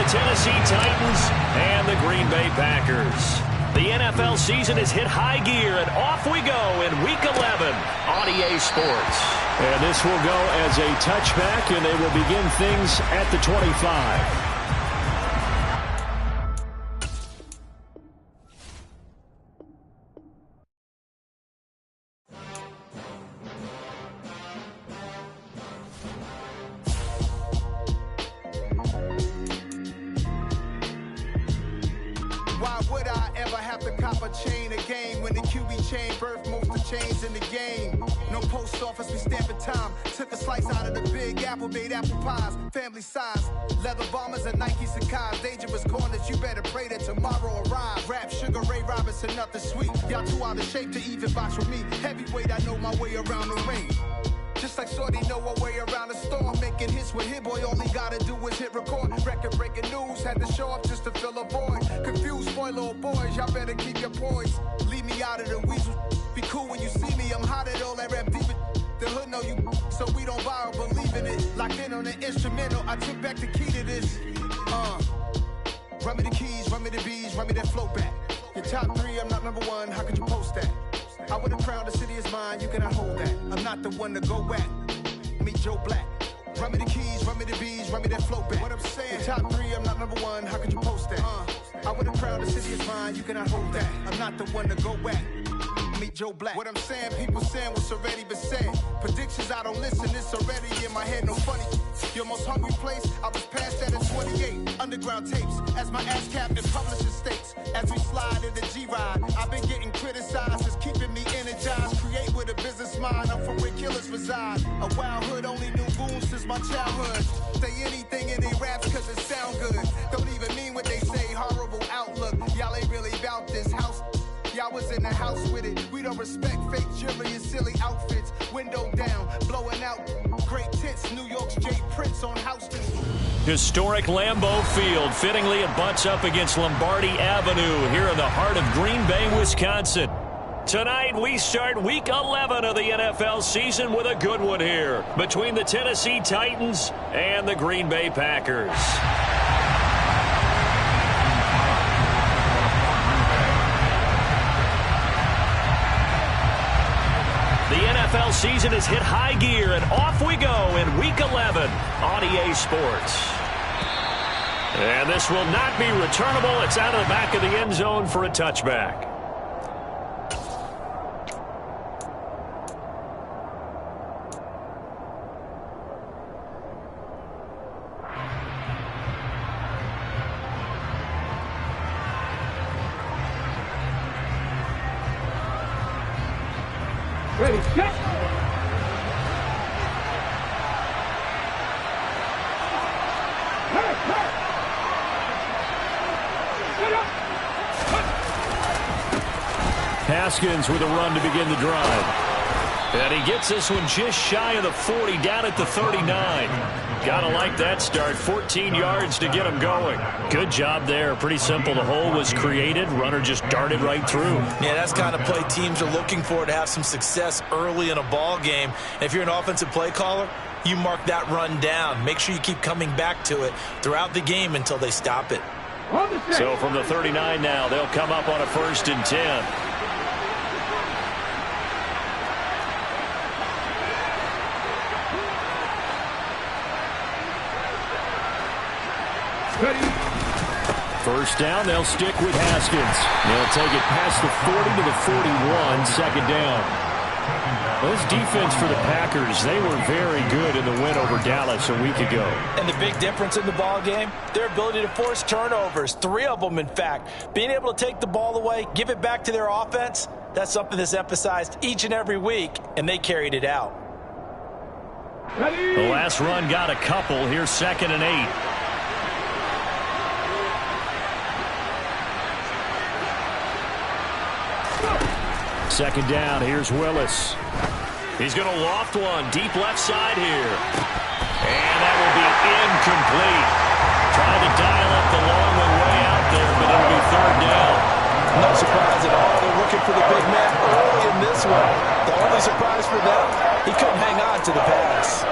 the Tennessee Titans and the Green Bay Packers. The NFL season has hit high gear, and off we go in Week 11 on EA Sports. And this will go as a touchback, and they will begin things at the 25. Why would I ever have to cop a chain a game when the QB chain birthed most of chains in the game? No post office, we stamping time. Took a slice out of the big apple, made apple pies, family size. Leather bombers and Nike Sacai's. Dangerous corners, you better pray that tomorrow arrives. Rap, Sugar Ray Robinson, nothing sweet. Y'all too out of shape to even box with me. Heavyweight, I know my way around the ring. Just like Shorty know her way around the storm. Making hits with Hit Boy, all he gotta do is hit record. Record-breaking news, had to show up just to fill a void. Confused, spoiled boys, y'all better keep your poise. Leave me out of the weasel. Be cool when you see me, I'm hot at all that rap deep. The hood know you, so we don't borrow, believe in it. Locked in on the instrumental, I took back the key to this. Run me the keys, run me the bees, run me that flow back. Your top three, I'm not number one, how could you post that? I would have crowned the city is mine, you cannot hold that. I'm not the one to go back. Meet Joe Black. Run me the keys, run me the bees, run me that flow back. What I'm saying, your top three, I'm not number one, how could you post that? I would have crowned the city is mine, you cannot hold that. I'm not the one to go back. Meet Joe Black. What I'm saying, people saying what's already been said. Predictions, I don't listen, it's already in my head, no funny. Your most hungry place, I was past that at 28. Underground tapes, as my ass cap in publishing states. As we slide in the G-Ride, I've been getting criticized, it's keeping me energized. Create with a business mind, I'm from where killers reside. A wild hood, only knew goons since my childhood. Say anything in they raps cause it sound good. Don't even mean what they say, horrible outlook. Y'all ain't really about this house. Y'all was in the house with it. We don't respect fake jewelry and silly outfits. Window down, blowing out great tits. New York's Jay Prince on Houston. Historic Lambeau Field. Fittingly, it butts up against Lombardi Avenue here in the heart of Green Bay, Wisconsin. Tonight, we start Week 11 of the NFL season with a good one here between the Tennessee Titans and the Green Bay Packers. The NFL season has hit high gear, and off we go in Week 11 on EA Sports. And this will not be returnable. It's out of the back of the end zone for a touchback. Ready, set. Haskins with a run to begin the drive. And he gets this one just shy of the 40, down at the 39. Gotta like that start. 14 yards to get him going. Good job there. Pretty simple. The hole was created. Runner just darted right through. Yeah, that's kind of play teams are looking for to have some success early in a ball game. If you're an offensive play caller, you mark that run down. Make sure you keep coming back to it throughout the game until they stop it. So from the 39 now, they'll come up on a 1st and 10. First down, they'll stick with Haskins. They'll take it past the 40 to the 41, second down. This defense for the Packers, they were very good in the win over Dallas a week ago. And the big difference in the ball game, their ability to force turnovers, 3 of them in fact. Being able to take the ball away, give it back to their offense, that's something that's emphasized each and every week, and they carried it out. The last run got a couple. Here's 2nd and 8. Second down, here's Willis. He's going to loft one deep left side here. And that will be incomplete. Trying to dial up the long one way out there, but it'll be 3rd down. No surprise at all. They're looking for the big man early in this one. The only surprise for them, he couldn't hang on to the pass.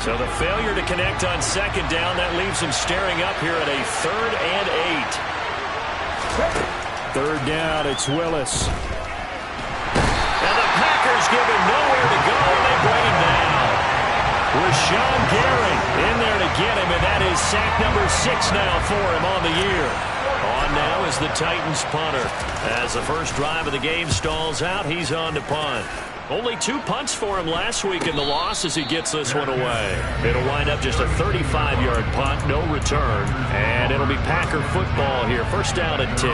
So the failure to connect on second down, that leaves him staring up here at a 3rd and 8. Third down, it's Willis. And the Packers give him nowhere to go, and they bring him down. Rashawn Gary in there to get him, and that is sack number 6 now for him on the year. On now is the Titans punter. As the first drive of the game stalls out, he's on to punt. Only 2 punts for him last week in the loss as he gets this one away. It'll wind up just a 35-yard punt, no return. And it'll be Packer football here. First down and 10.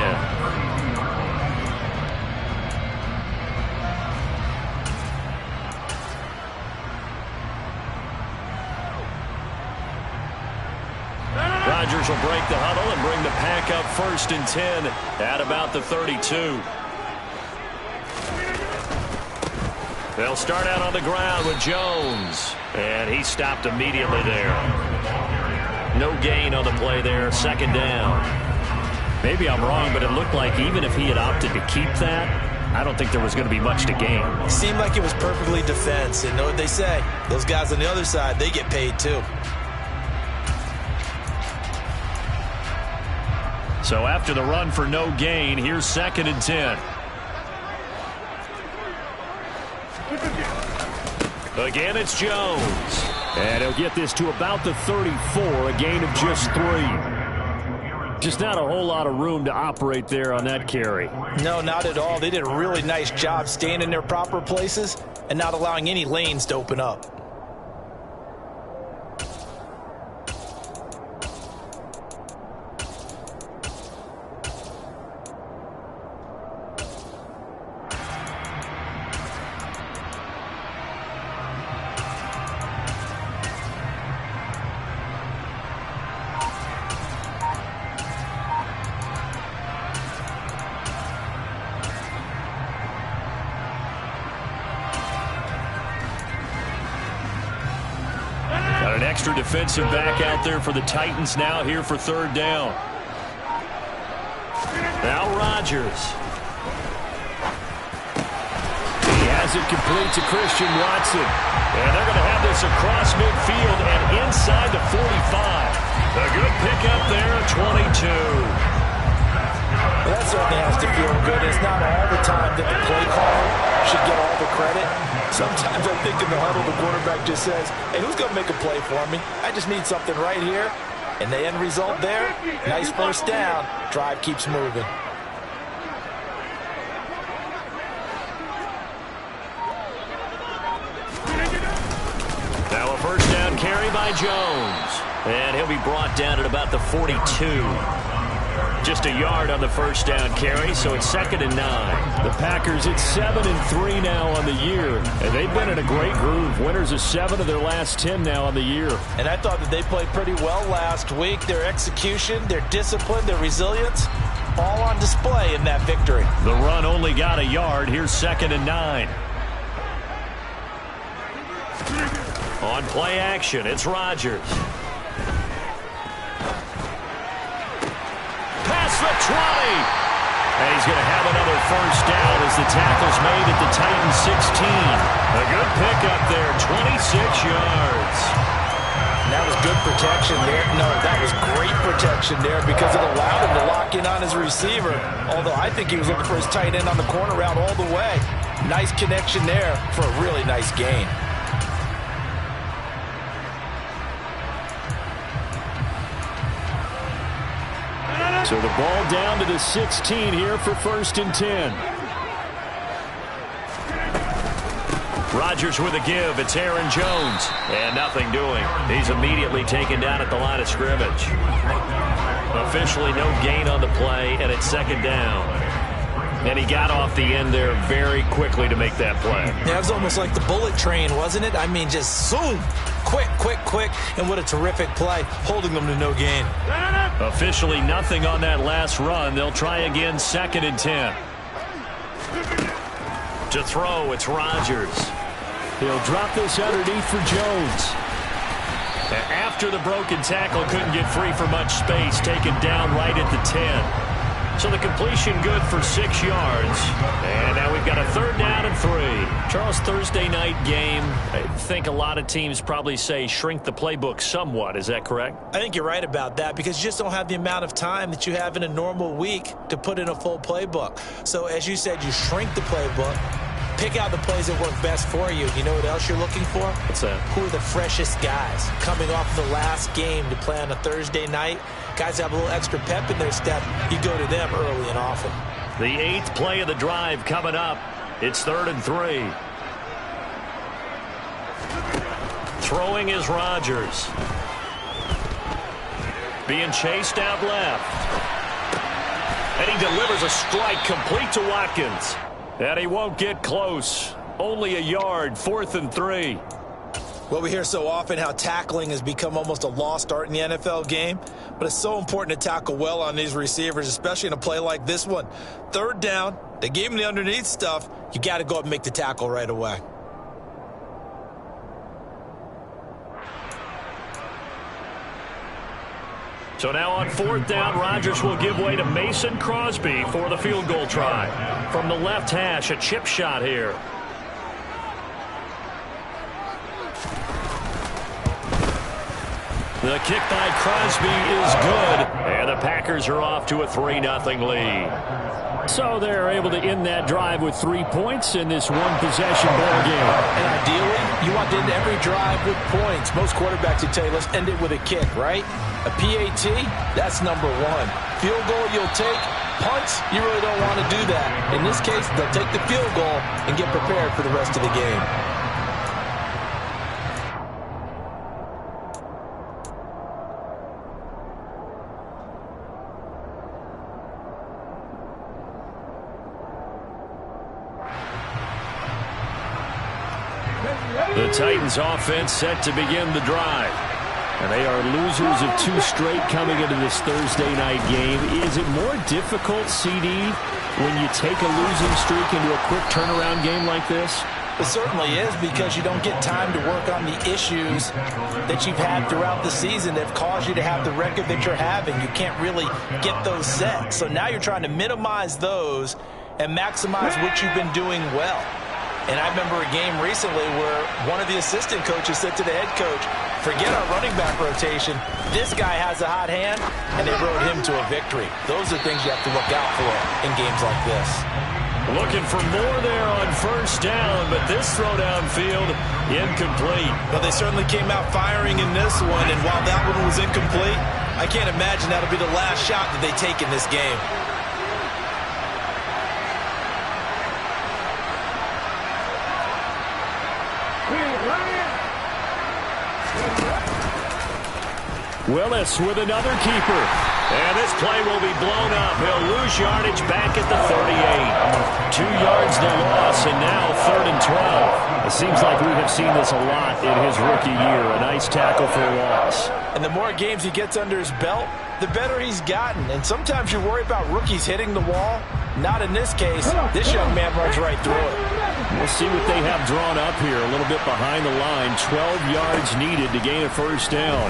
Rodgers will break the huddle and bring the Pack up 1st and 10 at about the 32. They'll start out on the ground with Jones. And he stopped immediately there. No gain on the play there. 2nd down. Maybe I'm wrong, but it looked like even if he had opted to keep that, I don't think there was going to be much to gain. It seemed like it was perfectly defense. And know what they say? Those guys on the other side, they get paid too. So after the run for no gain, here's 2nd and 10. Again, it's Jones. And he'll get this to about the 34, a gain of just 3. Just not a whole lot of room to operate there on that carry. No, not at all. They did a really nice job staying in their proper places and not allowing any lanes to open up. Got an extra defensive back out there for the Titans now here for 3rd down. Now Rodgers. He has it complete to Christian Watson. And they're going to have this across midfield and inside the 45. A good pickup there at 22. Well, that certainly has to feel good. It's not all the time that the play caller should get all the credit. Sometimes I think in the huddle, the quarterback just says, hey, who's going to make a play for me? I just need something right here. And the end result there, nice first down. Drive keeps moving. Now a first down carry by Jones. And he'll be brought down at about the 42. Just a yard on the first down carry, so it's 2nd and 9. The Packers, it's 7 and 3 now on the year. And they've been in a great groove. Winners of 7 of their last 10 now on the year. And I thought that they played pretty well last week. Their execution, their discipline, their resilience, all on display in that victory. The run only got a yard. Here's 2nd and 9. On play action, it's Rodgers. Past the 20. And he's going to have another first down as the tackle's made at the Titans 16. A good pickup there, 26 yards. That was good protection there. No, that was great protection there because it allowed him to lock in on his receiver. Although I think he was looking for his tight end on the corner route all the way. Nice connection there for a really nice gain. So the ball down to the 16 here for 1st and 10. Rodgers with a give. It's Aaron Jones. And nothing doing. He's immediately taken down at the line of scrimmage. Officially no gain on the play, and it's 2nd down. And he got off the end there very quickly to make that play. Yeah, it was almost like the bullet train, wasn't it? I mean, just zoom. Quick, quick, quick. And what a terrific play, holding them to no gain. Officially nothing on that last run. They'll try again, 2nd and 10. To throw, it's Rodgers. He'll drop this underneath for Jones. After the broken tackle, couldn't get free for much space, taken down right at the 10. So the completion good for 6 yards. And now we've got a 3rd down and 3. Charles, Thursday night game, I think a lot of teams probably say shrink the playbook somewhat. Is that correct? I think you're right about that because you just don't have the amount of time that you have in a normal week to put in a full playbook. So as you said, you shrink the playbook, pick out the plays that work best for you. You know what else you're looking for? What's that? Who are the freshest guys coming off the last game to play on a Thursday night? Guys have a little extra pep in their step. You go to them early and often. The 8th play of the drive coming up. It's 3rd and 3. Throwing is Rodgers. Being chased out left. And he delivers a strike complete to Watkins. And he won't get close. Only a yard, 4th and 3. Well, we hear so often how tackling has become almost a lost art in the NFL game, but it's so important to tackle well on these receivers, especially in a play like this one. 3rd down, they gave him the underneath stuff. You got to go up and make the tackle right away. So now on 4th down, Rodgers will give way to Mason Crosby for the field goal try. From the left hash, a chip shot here. The kick by Crosby is good, and the Packers are off to a 3-0 lead. So they're able to end that drive with 3 points in this one-possession ball game. And ideally, you want to end every drive with points. Most quarterbacks would tell you, let's end it with a kick, right? A PAT, that's number 1. Field goal you'll take. Punts, you really don't want to do that. In this case, they'll take the field goal and get prepared for the rest of the game. The Titans offense set to begin the drive. And they are losers of 2 straight coming into this Thursday night game. Is it more difficult, CD, when you take a losing streak into a quick turnaround game like this? It certainly is, because you don't get time to work on the issues that you've had throughout the season that have caused you to have the record that you're having. You can't really get those set. So now you're trying to minimize those and maximize what you've been doing well. And I remember a game recently where one of the assistant coaches said to the head coach, forget our running back rotation. This guy has a hot hand, and they rode him to a victory. Those are things you have to look out for in games like this. Looking for more there on 1st down, but this throw downfield incomplete. Well, they certainly came out firing in this one, and while that one was incomplete, I can't imagine that'll be the last shot that they take in this game. Willis with another keeper. And this play will be blown up. He'll lose yardage back at the 38. 2 yards the loss, and now 3rd and 12. It seems like we have seen this a lot in his rookie year. A nice tackle for a loss. And the more games he gets under his belt, the better he's gotten. And sometimes you worry about rookies hitting the wall. Not in this case. This young man runs right through it. We'll see what they have drawn up here. A little bit behind the line. 12 yards needed to gain a 1st down.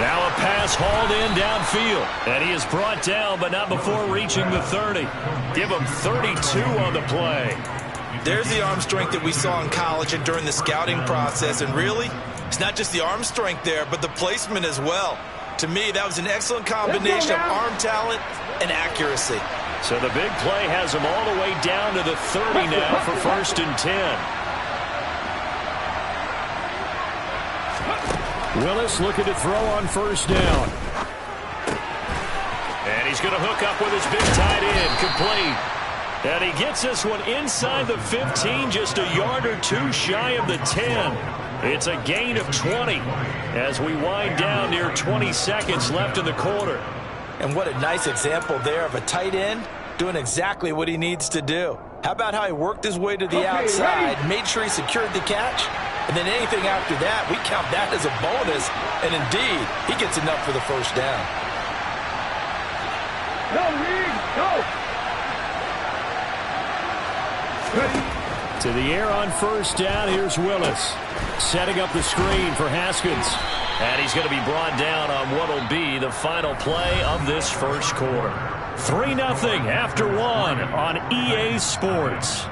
Now a pass hauled in downfield. And he is brought down, but not before reaching the 30. Give him 32 on the play. There's the arm strength that we saw in college and during the scouting process. And really, it's not just the arm strength there, but the placement as well. To me, that was an excellent combination of arm talent and accuracy. So the big play has him all the way down to the 30 now for 1st and 10. Willis looking to throw on 1st down. And he's going to hook up with his big tight end, complete. And he gets this one inside the 15, just a yard or 2 shy of the 10. It's a gain of 20 as we wind down near 20 seconds left in the quarter. And what a nice example there of a tight end doing exactly what he needs to do. How about how he worked his way to the outside, made sure he secured the catch, and then anything after that, we count that as a bonus. And indeed, he gets enough for the 1st down. To the air on 1st down, here's Willis. Setting up the screen for Haskins. And he's going to be brought down on what will be the final play of this 1st quarter. 3-0 after 1 on EA Sports.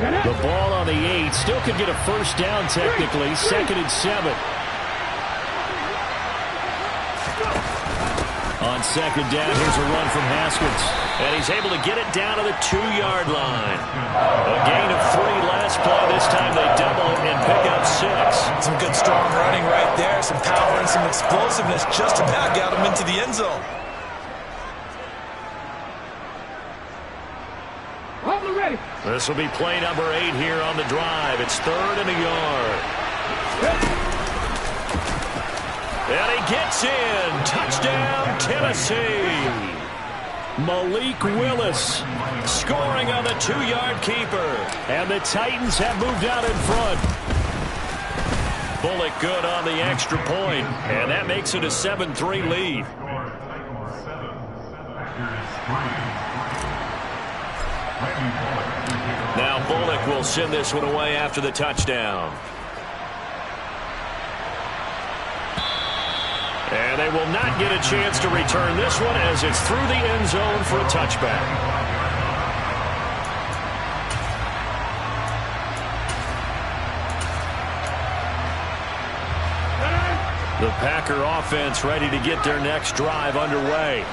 The ball on the 8. Still could get a first down technically. 2nd and 7. On 2nd down, here's a run from Haskins. And he's able to get it down to the 2-yard line. A gain of 3 last play. This time they double it and pick up 6. Some good strong running right there. Some power and some explosiveness just about got him into the end zone. This will be play number 8 here on the drive. It's 3rd and a yard. And he gets in. Touchdown, Tennessee. Malik Willis Scoring on the 2-yard keeper. And the Titans have moved out in front. Bullock good on the extra point. And that makes it a 7-3 lead. Now Bullock will send this one away after the touchdown. And they will not get a chance to return this one as it's through the end zone for a touchback. The Packer offense ready to get their next drive underway.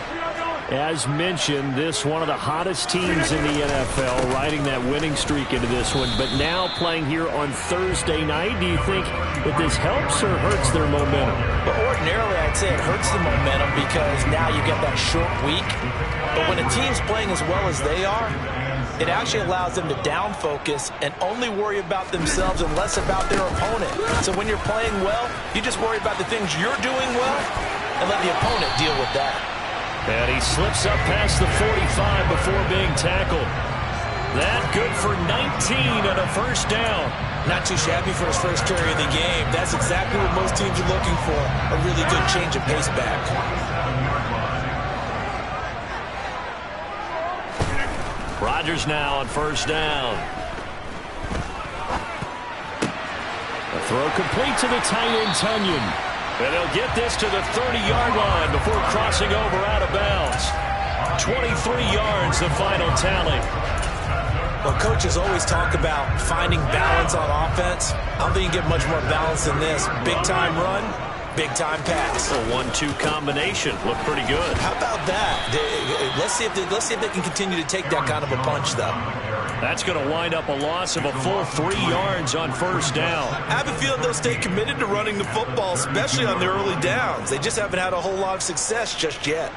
As mentioned, this one of the hottest teams in the NFL, riding that winning streak into this one, but now playing here on Thursday night. Do you think that this helps or hurts their momentum? But ordinarily, I'd say it hurts the momentum because now you get that short week. But when a team's playing as well as they are, it actually allows them to down focus and only worry about themselves and less about their opponent. So when you're playing well, you just worry about the things you're doing well and let the opponent deal with that. And he slips up past the 45 before being tackled. That good for 19 and a first down. Not too shabby for his first carry of the game. That's exactly what most teams are looking for. A really good change of pace back. Rodgers now on first down. A throw complete to the tight end, Tunyon. And they'll get this to the 30-yard line before crossing over out of bounds. 23 yards, the final tally. Well, coaches always talk about finding balance on offense. I don't think you get much more balance than this. Big-time run, big-time pass. A 1-2 combination. Looked pretty good. How about that? Let's see if they can continue to take that kind of a punch, though. That's going to wind up a loss of a full 3 yards on first down. I have a feeling they'll stay committed to running the football, especially on their early downs. They just haven't had a whole lot of success just yet.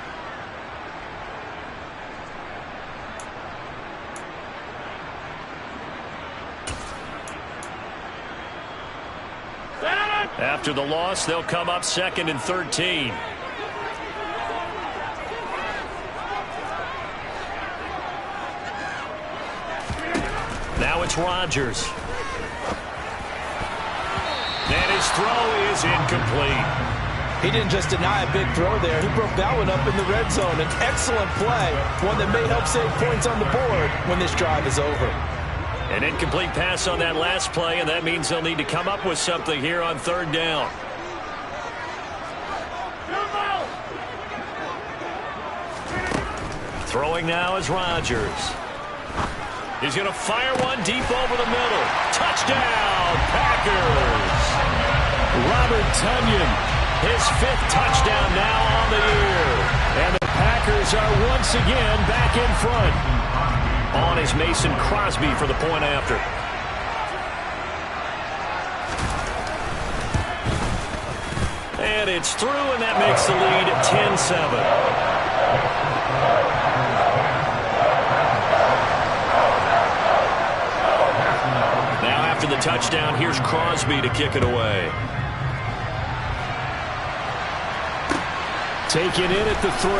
After the loss, they'll come up 2nd and 13. Now it's Rodgers. And his throw is incomplete. He didn't just deny a big throw there. He broke that one up in the red zone. An excellent play, one that may help save points on the board when this drive is over. An incomplete pass on that last play, and that means they'll need to come up with something here on 3rd down. Throwing now is Rodgers. He's going to fire one deep over the middle. Touchdown, Packers! Robert Tunyon, his 5th touchdown now on the year. And the Packers are once again back in front. On is Mason Crosby for the point after. And it's through, and that makes the lead 10-7. After the touchdown, here's Crosby to kick it away. Taken in at the 3.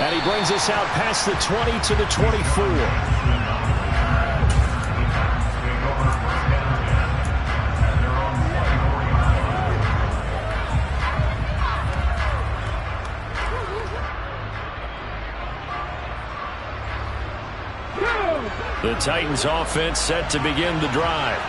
And he brings us out past the 20 to the 24. The Titans offense set to begin the drive.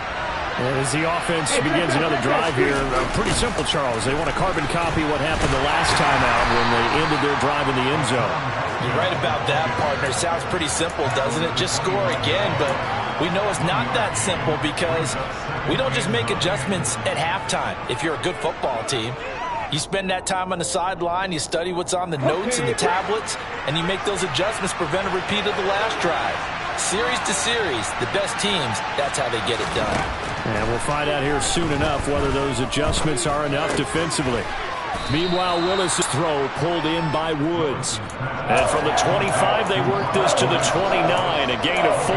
As the offense begins another drive here, pretty simple, Charles. They want to carbon copy what happened the last time out when they ended their drive in the end zone. You're right about that, partner. Sounds pretty simple, doesn't it? Just score again, but we know it's not that simple because we don't just make adjustments at halftime if you're a good football team. You spend that time on the sideline, you study what's on the notes and the tablets, and you make those adjustments, prevent a repeat of the last drive. Series to series, the best teams, that's how they get it done. And we'll find out here soon enough whether those adjustments are enough defensively. Meanwhile, Willis' throw pulled in by Woods. And from the 25, they work this to the 29, a gain of 4.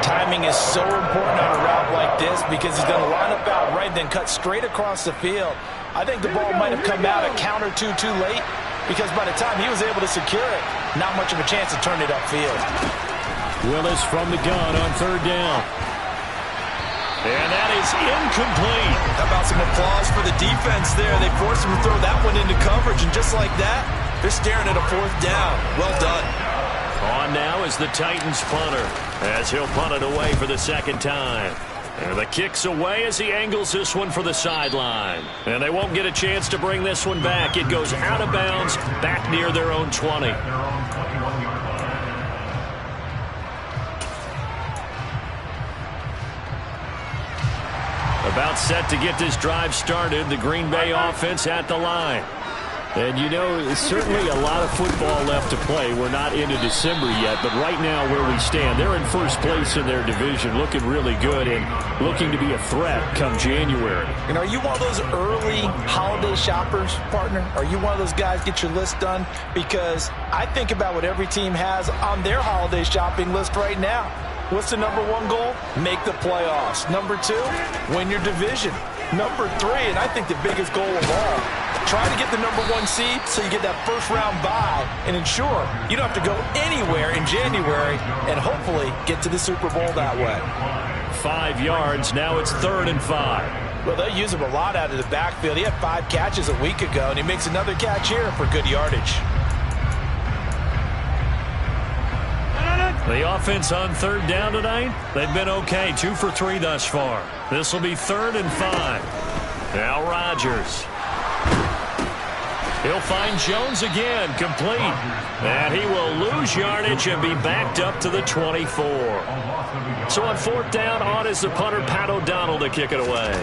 Timing is so important on a route like this because he's going to line up out right, then cut straight across the field. I think the ball might have come out a count or two too late because by the time he was able to secure it, not much of a chance to turn it upfield. Willis from the gun on third down. And that is incomplete. How about some applause for the defense there? They forced him to throw that one into coverage, and just like that, they're staring at a fourth down. Well done. On now is the Titans punter as he'll punt it away for the second time. And the kick's away as he angles this one for the sideline. And they won't get a chance to bring this one back. It goes out of bounds back near their own 20. About set to get this drive started. The Green Bay offense at the line. And, you know, certainly a lot of football left to play. We're not into December yet, but right now where we stand, they're in first place in their division, looking really good and looking to be a threat come January. And are you one of those early holiday shoppers, partner? Are you one of those guys get your list done? Because I think about what every team has on their holiday shopping list right now. What's the number one goal? Make the playoffs. Number 2, win your division. Number 3, and I think the biggest goal of all, try to get the number 1 seed so you get that first round bye and ensure you don't have to go anywhere in January and hopefully get to the Super Bowl that way. 5 yards. Now it's 3rd and 5. Well, they use him a lot out of the backfield. He had 5 catches a week ago, and he makes another catch here for good yardage. The offense on 3rd down tonight, they've been okay. 2 for 3 thus far. This will be 3rd and 5. Now Rodgers. He'll find Jones again, complete. And he will lose yardage and be backed up to the 24. So on 4th down, on is the punter, Pat O'Donnell, to kick it away.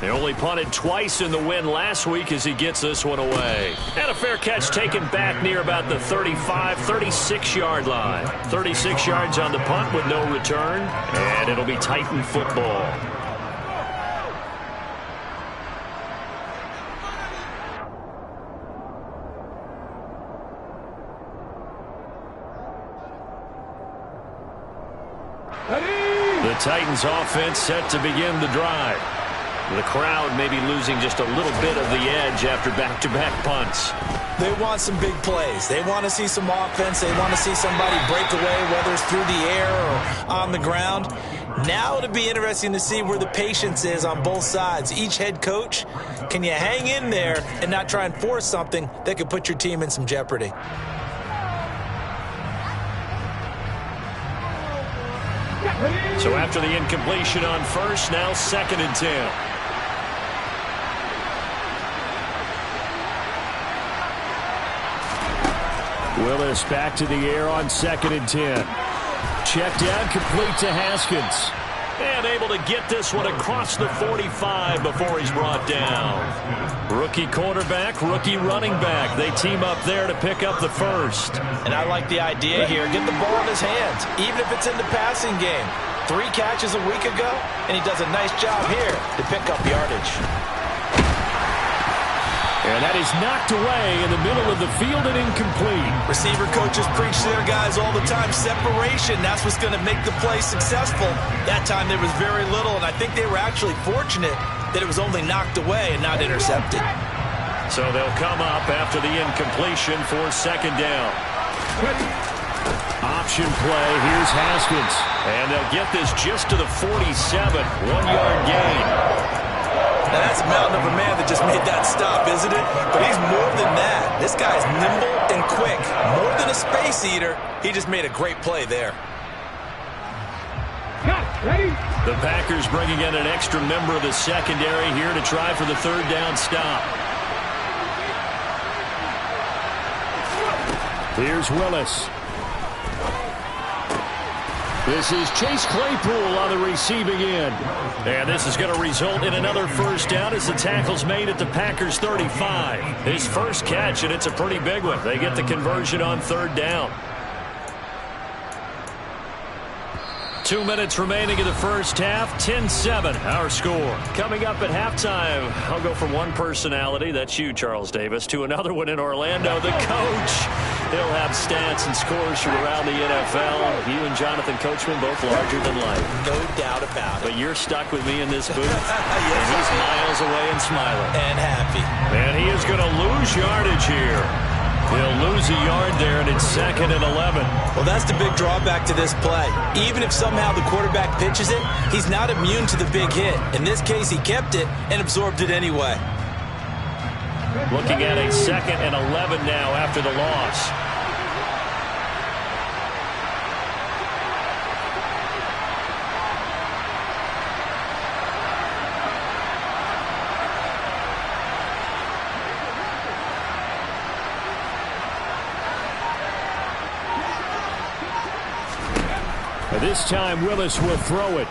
They only punted twice in the win last week as he gets this one away. And a fair catch taken back near about the 35, 36-yard line. 36 yards on the punt with no return, and it'll be Titan football. The Titans offense set to begin the drive. The crowd may be losing just a little bit of the edge after back-to-back punts. They want some big plays. They want to see some offense. They want to see somebody break away, whether it's through the air or on the ground. Now it'll be interesting to see where the patience is on both sides. Each head coach, can you hang in there and not try and force something that could put your team in some jeopardy? So after the incompletion on first, now 2nd and 10. Willis back to the air on 2nd and 10. Check down, complete to Haskins. And able to get this one across the 45 before he's brought down. Rookie quarterback, rookie running back. They team up there to pick up the first. And I like the idea here. Get the ball in his hands, even if it's in the passing game. 3 catches a week ago, and he does a nice job here to pick up yardage. And that is knocked away in the middle of the field and incomplete. Receiver coaches preach to their guys all the time. Separation, that's what's going to make the play successful. That time there was very little, and I think they were actually fortunate that it was only knocked away and not intercepted. So they'll come up after the incompletion for 2nd down. Option play, here's Haskins. And they'll get this just to the 47, 1-yard gain. Now, that's a mountain of a man that just made that stop, isn't it? But he's more than that. This guy's nimble and quick. More than a space eater. He just made a great play there. The Packers bringing in an extra member of the secondary here to try for the third down stop. Here's Willis. This is Chase Claypool on the receiving end. And this is going to result in another first down as the tackle's made at the Packers 35. His first catch, and it's a pretty big one. They get the conversion on third down. 2 minutes remaining in the first half, 10-7 our score. Coming up at halftime, I'll go from one personality, that's you, Charles Davis, to another one in Orlando, the coach. He'll have stats and scores from around the NFL. You and Jonathan Coachman both larger than life. No doubt about it. But you're stuck with me in this booth. Yes, and he's miles away and smiling. And happy. And he is going to lose yardage here. He'll lose a yard there, and it's 2nd and 11. Well, that's the big drawback to this play. Even if somehow the quarterback pitches it, he's not immune to the big hit. In this case, he kept it and absorbed it anyway. Looking at a 2nd and 11 now after the loss. This time Willis will throw it.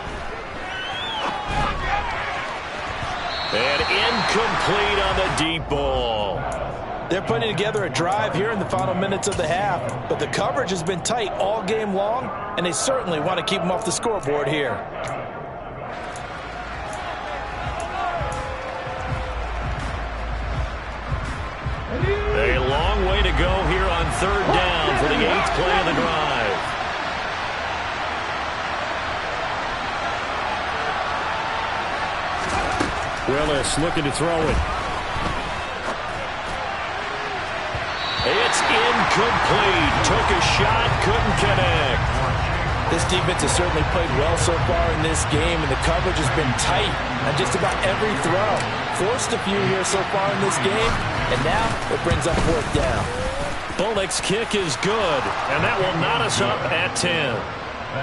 And incomplete on the deep ball. They're putting together a drive here in the final minutes of the half, but the coverage has been tight all game long, and they certainly want to keep them off the scoreboard here. A long way to go here on third down for the 8th play of the drive. Willis looking to throw it. It's incomplete. Took a shot, couldn't connect. This defense has certainly played well so far in this game, and the coverage has been tight on just about every throw. Forced a few here so far in this game, and now it brings up 4th down. Bullock's kick is good, and that will knot us up at 10.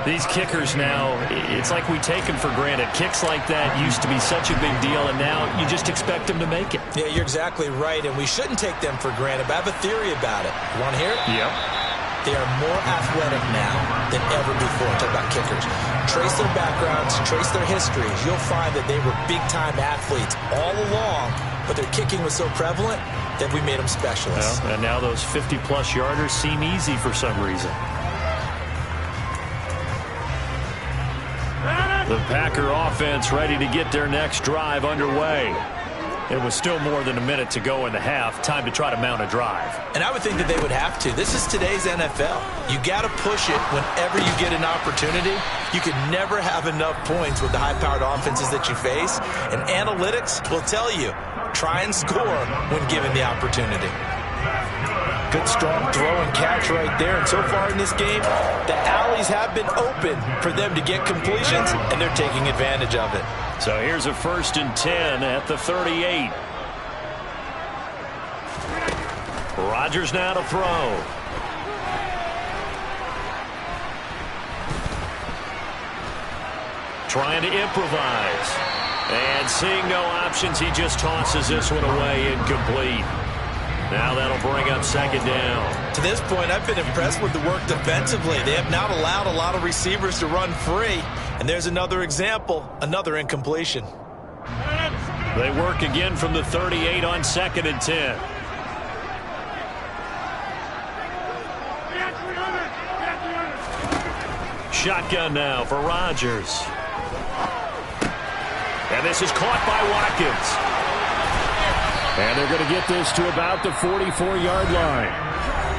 These kickers now, it's like we take them for granted. Kicks like that used to be such a big deal, and now you just expect them to make it. Yeah, you're exactly right, and we shouldn't take them for granted, but I have a theory about it. You want to hear it? Yep. They are more athletic now than ever before. Talk about kickers. Trace their backgrounds, trace their histories. You'll find that they were big-time athletes all along, but their kicking was so prevalent that we made them specialists. Well, and now those 50-plus yarders seem easy for some reason. The Packer offense ready to get their next drive underway. It was still more than a minute to go in the half. Time to try to mount a drive. And I would think that they would have to. This is today's NFL. You got to push it whenever you get an opportunity. You can never have enough points with the high-powered offenses that you face. And analytics will tell you, try and score when given the opportunity. Good strong throw and catch right there. And so far in this game, the alleys have been open for them to get completions, and they're taking advantage of it. So here's a 1st and 10 at the 38. Rodgers now to throw. Trying to improvise. And seeing no options, he just tosses this one away, incomplete. Now that'll bring up 2nd down. To this point, I've been impressed with the work defensively. They have not allowed a lot of receivers to run free. And there's another example, another incompletion. They work again from the 38 on 2nd and 10. Shotgun now for Rodgers. And this is caught by Watkins. And they're going to get this to about the 44-yard line.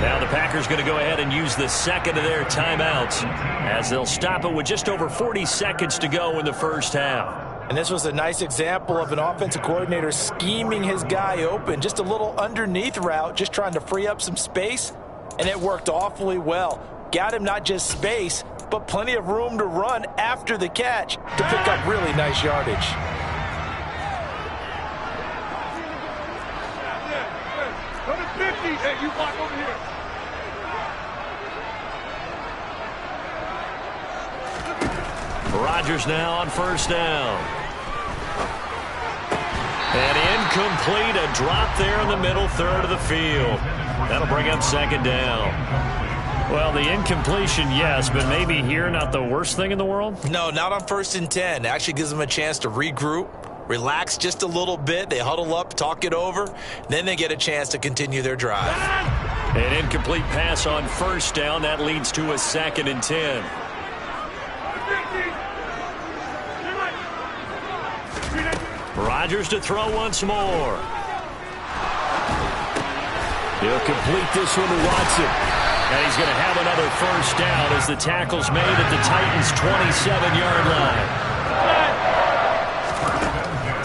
Now the Packers going to go ahead and use the 2nd of their timeouts as they'll stop it with just over 40 seconds to go in the first half. And this was a nice example of an offensive coordinator scheming his guy open. Just a little underneath route, just trying to free up some space, and it worked awfully well. Got him not just space, but plenty of room to run after the catch to pick up really nice yardage. Hey, you block over here. Rodgers now on first down. And incomplete, a drop there in the middle third of the field. That'll bring up second down. Well, the incompletion, yes, but maybe here not the worst thing in the world? No, not on 1st and 10. It actually gives them a chance to regroup, relax just a little bit. They huddle up, talk it over. Then they get a chance to continue their drive. An incomplete pass on first down. That leads to a 2nd and 10. Rodgers to throw once more. He'll complete this one to Watson. And he's going to have another first down as the tackle's made at the Titans' 27-yard line.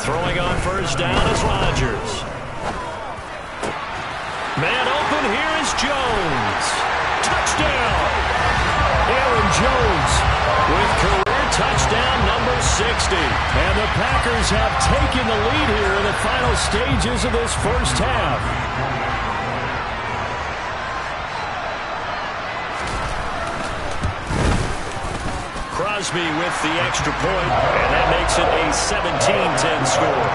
Throwing on first down is Rodgers. Man open, here is Jones. Touchdown! Aaron Jones with career touchdown number 60. And the Packers have taken the lead here in the final stages of this first half. Crosby with the extra point, and that makes it a 17-10 score.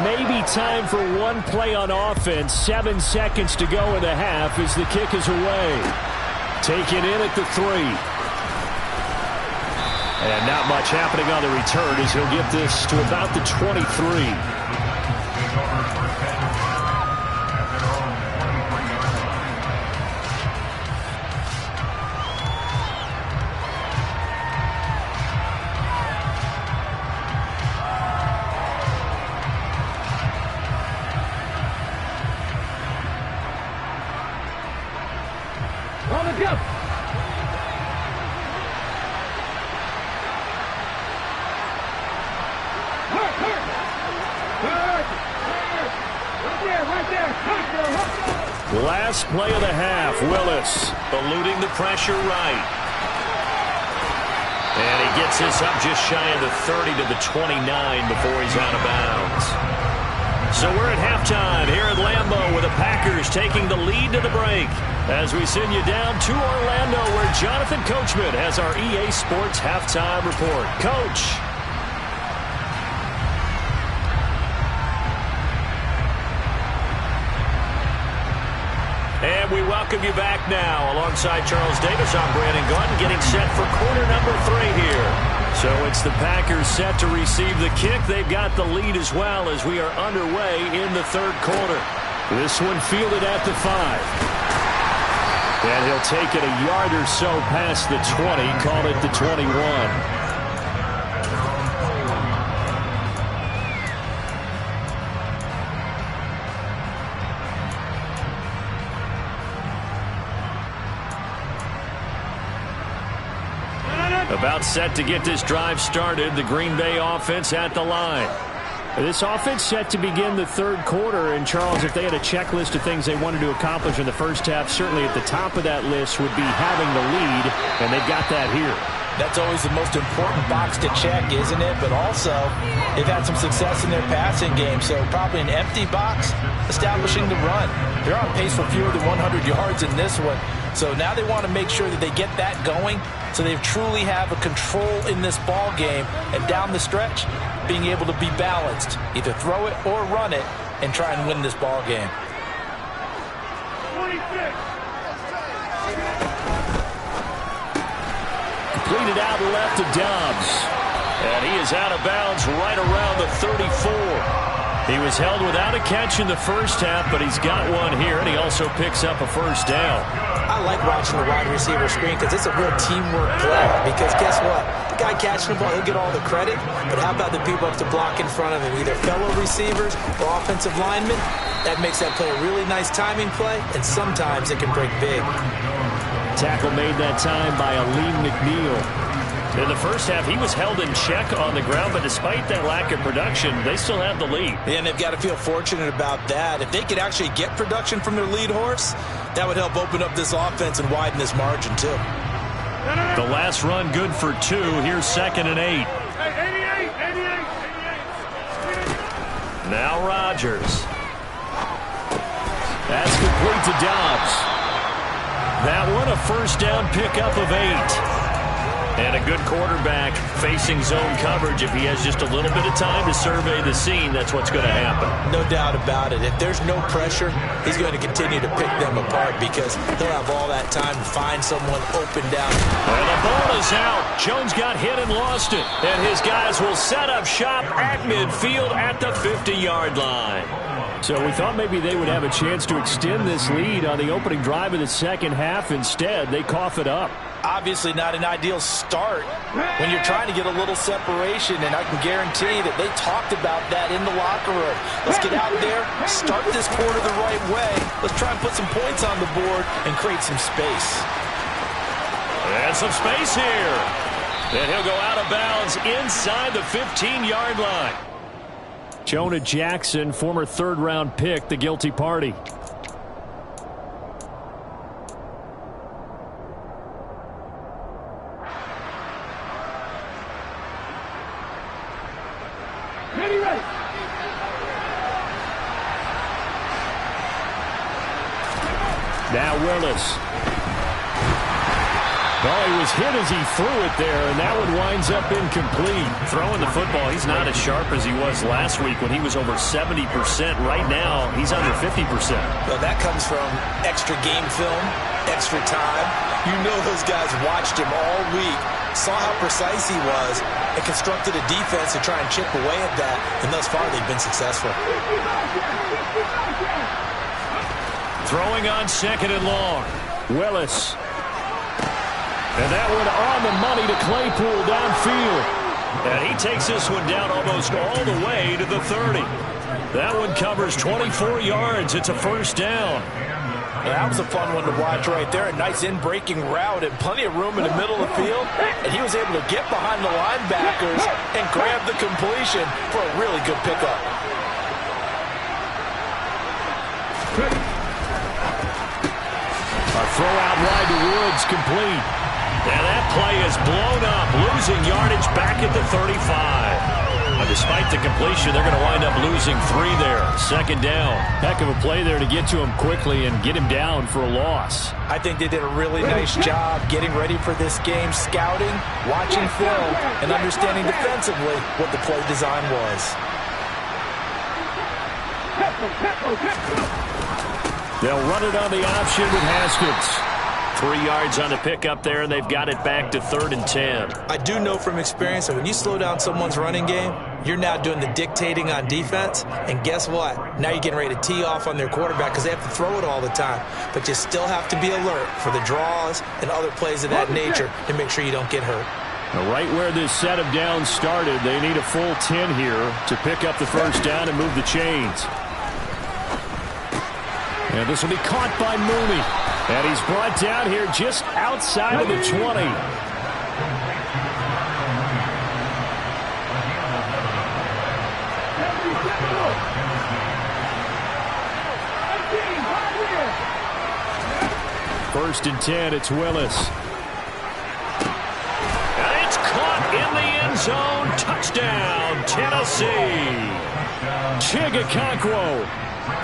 Maybe time for one play on offense. 7 seconds to go in the half as the kick is away. Taken in at the 3. And not much happening on the return as he'll get this to about the 23. Last play of the half, Willis eluding the pressure right. And he gets this up just shy of the 30 to the 29 before he's out of bounds. So we're at halftime here at Lambeau with the Packers taking the lead to the break as we send you down to Orlando where Jonathan Coachman has our EA Sports halftime report. Coach. And we welcome you back now. Alongside Charles Davis, I'm Brandon Gunn, getting set for quarter number 3 here. So it's the Packers set to receive the kick. They've got the lead as well as we are underway in the third quarter. This one fielded at the 5. And he'll take it a yard or so past the 20, call it the 21. About set to get this drive started. The Green Bay offense at the line. This offense set to begin the third quarter. And, Charles, if they had a checklist of things they wanted to accomplish in the first half, certainly at the top of that list would be having the lead. And they've got that here. That's always the most important box to check, isn't it? But also, they've had some success in their passing game. So probably an empty box establishing the run. They're on pace for fewer than 100 yards in this one. So now they want to make sure that they get that going so they truly have a control in this ball game. And down the stretch, being able to be balanced. Either throw it or run it and try and win this ball game. 26. Completed out left to Dobbs. And he is out of bounds right around the 34. He was held without a catch in the first half, but he's got one here, and he also picks up a first down. I like watching the wide receiver screen because it's a real teamwork play. Because guess what? The guy catching the ball, he'll get all the credit. But how about the people up to block in front of him, either fellow receivers or offensive linemen? That makes that play a really nice timing play, and sometimes it can break big. Tackle made that time by Aleem McNeil. In the first half, he was held in check on the ground, but despite that lack of production, they still have the lead. And they've got to feel fortunate about that. If they could actually get production from their lead horse, that would help open up this offense and widen this margin, too. The last run good for 2. Here's 2nd and 8. Now Rodgers. That's complete to Dobbs. That one a first down pickup of 8. And a good quarterback facing zone coverage. If he has just a little bit of time to survey the scene, that's what's going to happen. No doubt about it. If there's no pressure, he's going to continue to pick them apart because he'll have all that time to find someone open down. And the ball is out. Jones got hit and lost it. And his guys will set up shop at midfield at the 50-yard line. So we thought maybe they would have a chance to extend this lead on the opening drive of the second half. Instead, they cough it up. Obviously not an ideal start when you're trying to get a little separation, and I can guarantee that they talked about that in the locker room. Let's get out there, start this quarter the right way. Let's try and put some points on the board and create some space. And some space here. And he'll go out of bounds inside the 15-yard line. Jonah Jackson, former third-round pick, the guilty party. Now Willis. Oh, he was hit as he threw it there, and that one winds up incomplete. Throwing the football, he's not as sharp as he was last week when he was over 70%. Right now, he's under 50%. Well, that comes from extra game film, extra time. You know those guys watched him all week, saw how precise he was, and constructed a defense to try and chip away at that, and thus far they've been successful. Throwing on second and long. Willis. And that one on the money to Claypool downfield. And he takes this one down almost all the way to the 30. That one covers 24 yards. It's a first down. Yeah, that was a fun one to watch right there. A nice in-breaking route and plenty of room in the middle of the field. And he was able to get behind the linebackers and grab the completion for a really good pickup. A throw out wide to Woods, complete. And that play is blown up, losing yardage back at the 35. But despite the completion, they're going to wind up losing 3 there. Second down. Heck of a play there to get to him quickly and get him down for a loss. I think they did a really nice job getting ready for this game, scouting, watching film, and understanding defensively what the play design was. They'll run it on the option with Haskins. 3 yards on the pickup there, and they've got it back to 3rd and 10. I do know from experience that when you slow down someone's running game, you're now doing the dictating on defense, and guess what? Now you're getting ready to tee off on their quarterback because they have to throw it all the time. But you still have to be alert for the draws and other plays of that nature to make sure you don't get hurt. Now, right where this set of downs started, they need a full 10 here to pick up the first down and move the chains. And this will be caught by Mooney. And he's brought down here just outside of the 20. First and 10, it's Willis. And it's caught in the end zone. Touchdown, Tennessee. Chigakonkwo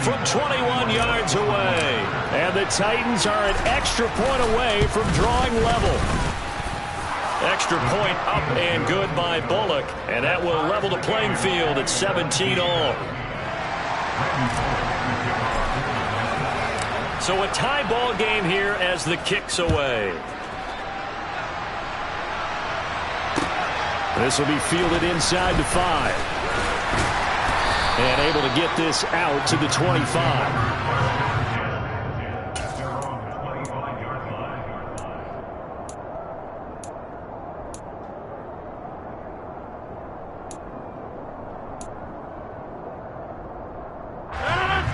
from 21 yards away. And the Titans are an extra point away from drawing level. Extra point up and good by Bullock. And that will level the playing field at 17 all. So a tie ball game here as the kick's away. This will be fielded inside the 5. And able to get this out to the 25.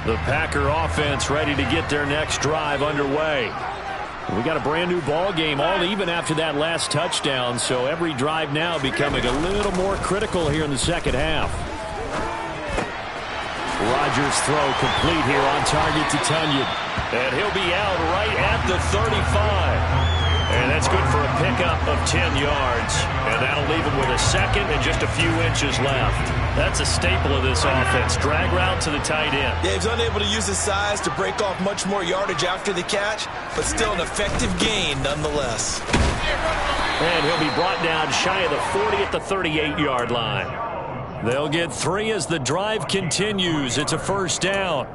The Packer offense ready to get their next drive underway. We got a brand new ball game, all even after that last touchdown, so every drive now becoming a little more critical here in the second half. Rodgers' throw complete here on target to Tunyon. And he'll be out right at the 35. And that's good for a pickup of 10 yards. And that'll leave him with a second and just a few inches left. That's a staple of this offense. Drag route to the tight end. Yeah, he's unable to use his size to break off much more yardage after the catch, but still an effective gain nonetheless. And he'll be brought down shy of the 40 at the 38-yard line. They'll get 3 as the drive continues. It's a first down.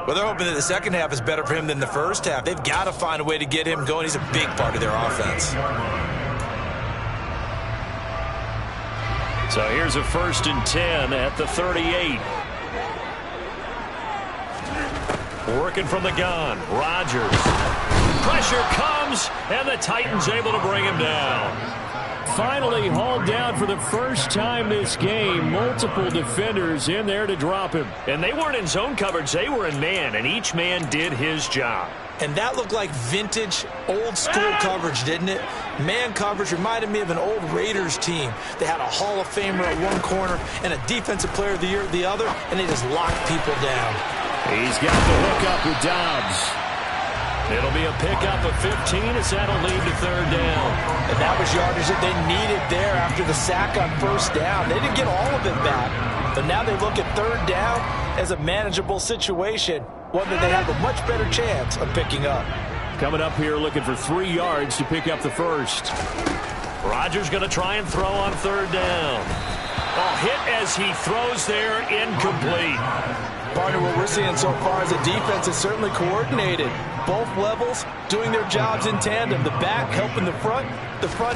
Well, they're hoping that the second half is better for him than the first half. They've got to find a way to get him going. He's a big part of their offense. So here's a 1st and 10 at the 38. Working from the gun. Rodgers. Pressure comes, and the Titans able to bring him down. Finally hauled down for the first time this game. Multiple defenders in there to drop him. And they weren't in zone coverage. They were in man, and each man did his job. And that looked like vintage, old-school coverage, didn't it? Man coverage reminded me of an old Raiders team. They had a Hall of Famer at one corner and a Defensive Player of the Year at the other, and they just locked people down. He's got the hook up with Dobbs. It'll be a pickup of 15 as that'll lead to 3rd down. And that was yardage that they needed there after the sack on 1st down. They didn't get all of it back, but now they look at 3rd down as a manageable situation, one that they have a much better chance of picking up. Coming up here looking for 3 yards to pick up the first. Rodgers going to try and throw on 3rd down. Hit as he throws there, incomplete. Partner, what we're seeing so far is the defense is certainly coordinated. Both levels doing their jobs in tandem. The back helping the front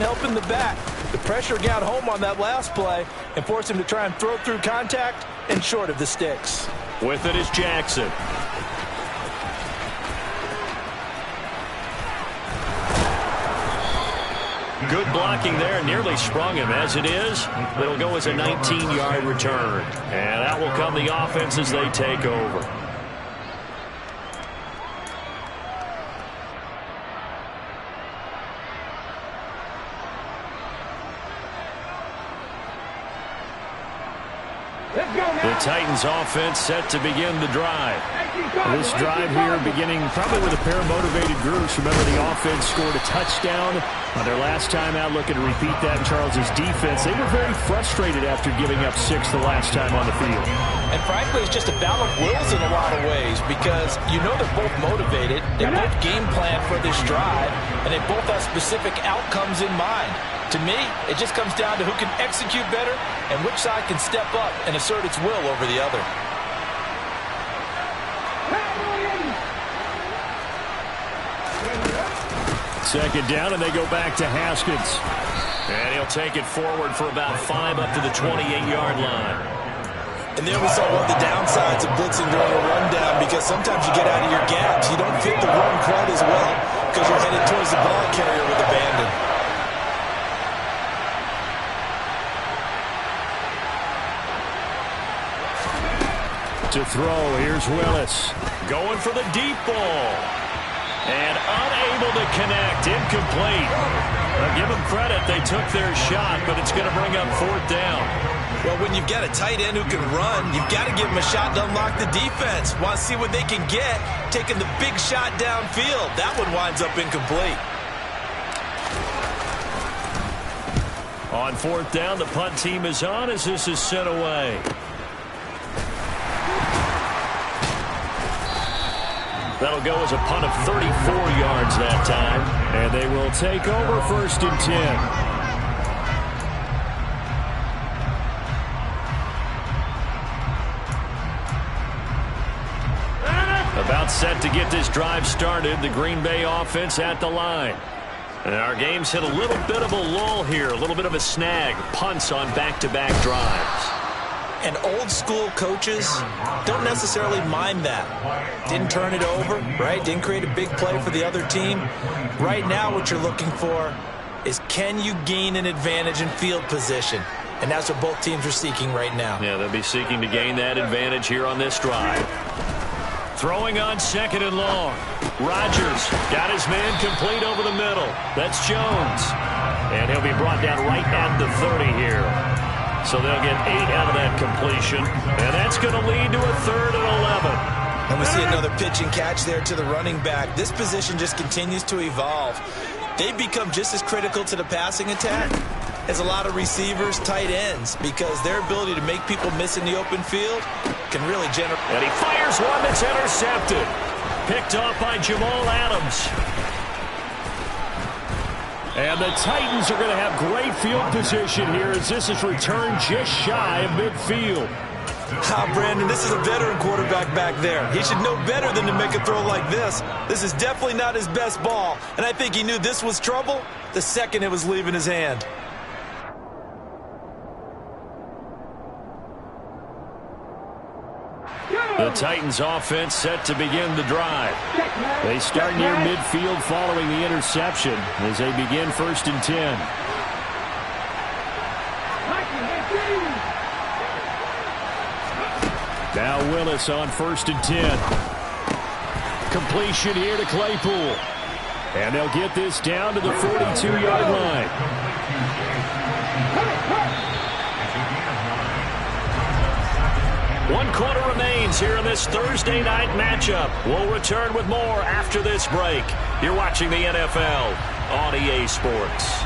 helping the back. The pressure got home on that last play and forced him to try and throw through contact and short of the sticks. With it is Jackson. Good blocking there, nearly sprung him. As it is, it'll go as a 19-yard return. And that will come the offense as they take over. The Titans offense set to begin the drive. This drive here beginning probably with a pair of motivated groups. Remember, the offense scored a touchdown on their last time out. Looking to repeat that in Charles's defense. They were very frustrated after giving up 6 the last time on the field. And frankly, it's just a battle of wills in a lot of ways because you know they're both motivated. They both game plan for this drive, and they both have specific outcomes in mind. To me, it just comes down to who can execute better and which side can step up and assert its will over the other. Second down, and they go back to Haskins. And he'll take it forward for about 5 up to the 28-yard line. And there we saw one of the downsides of blitzing during a rundown because sometimes you get out of your gaps. You don't fit the run quite as well because you're headed towards the ball carrier with abandon. To throw, here's Willis. Going for the deep ball. And unable to connect, incomplete. Now give them credit, they took their shot, but it's going to bring up 4th down. Well, when you've got a tight end who can run, you've got to give him a shot to unlock the defense. Want to see what they can get, taking the big shot downfield. That one winds up incomplete. On 4th down, the punt team is on as this is sent away. That'll go as a punt of 34 yards that time. And they will take over 1st and 10. About set to get this drive started. The Green Bay offense at the line. And our game's hit a little bit of a lull here. A little bit of a snag. Punts on back-to-back drives. And old-school coaches don't necessarily mind that. Didn't turn it over, right? Didn't create a big play for the other team. Right now what you're looking for is can you gain an advantage in field position? And that's what both teams are seeking right now. Yeah, they'll be seeking to gain that advantage here on this drive. Throwing on 2nd and long. Rodgers got his man complete over the middle. That's Jones. And he'll be brought down right at the 30 here. So they'll get 8 out of that completion. And that's going to lead to a 3rd and 11. And we see another pitch and catch there to the running back. This position just continues to evolve. They've become just as critical to the passing attack as a lot of receivers, tight ends, because their ability to make people miss in the open field can really generate. And he fires one that's intercepted. Picked off by Jamal Adams. And the Titans are going to have great field position here as this is returned just shy of midfield. Brandon, this is a veteran quarterback back there. He should know better than to make a throw like this. This is definitely not his best ball, and I think he knew this was trouble the second it was leaving his hand. The Titans offense set to begin the drive. They start near midfield following the interception as they begin 1st and 10. Now Willis on 1st and 10. Completion here to Claypool. And they'll get this down to the 42-yard line. 1 quarter remains here in this Thursday night matchup. We'll return with more after this break. You're watching the NFL on EA Sports.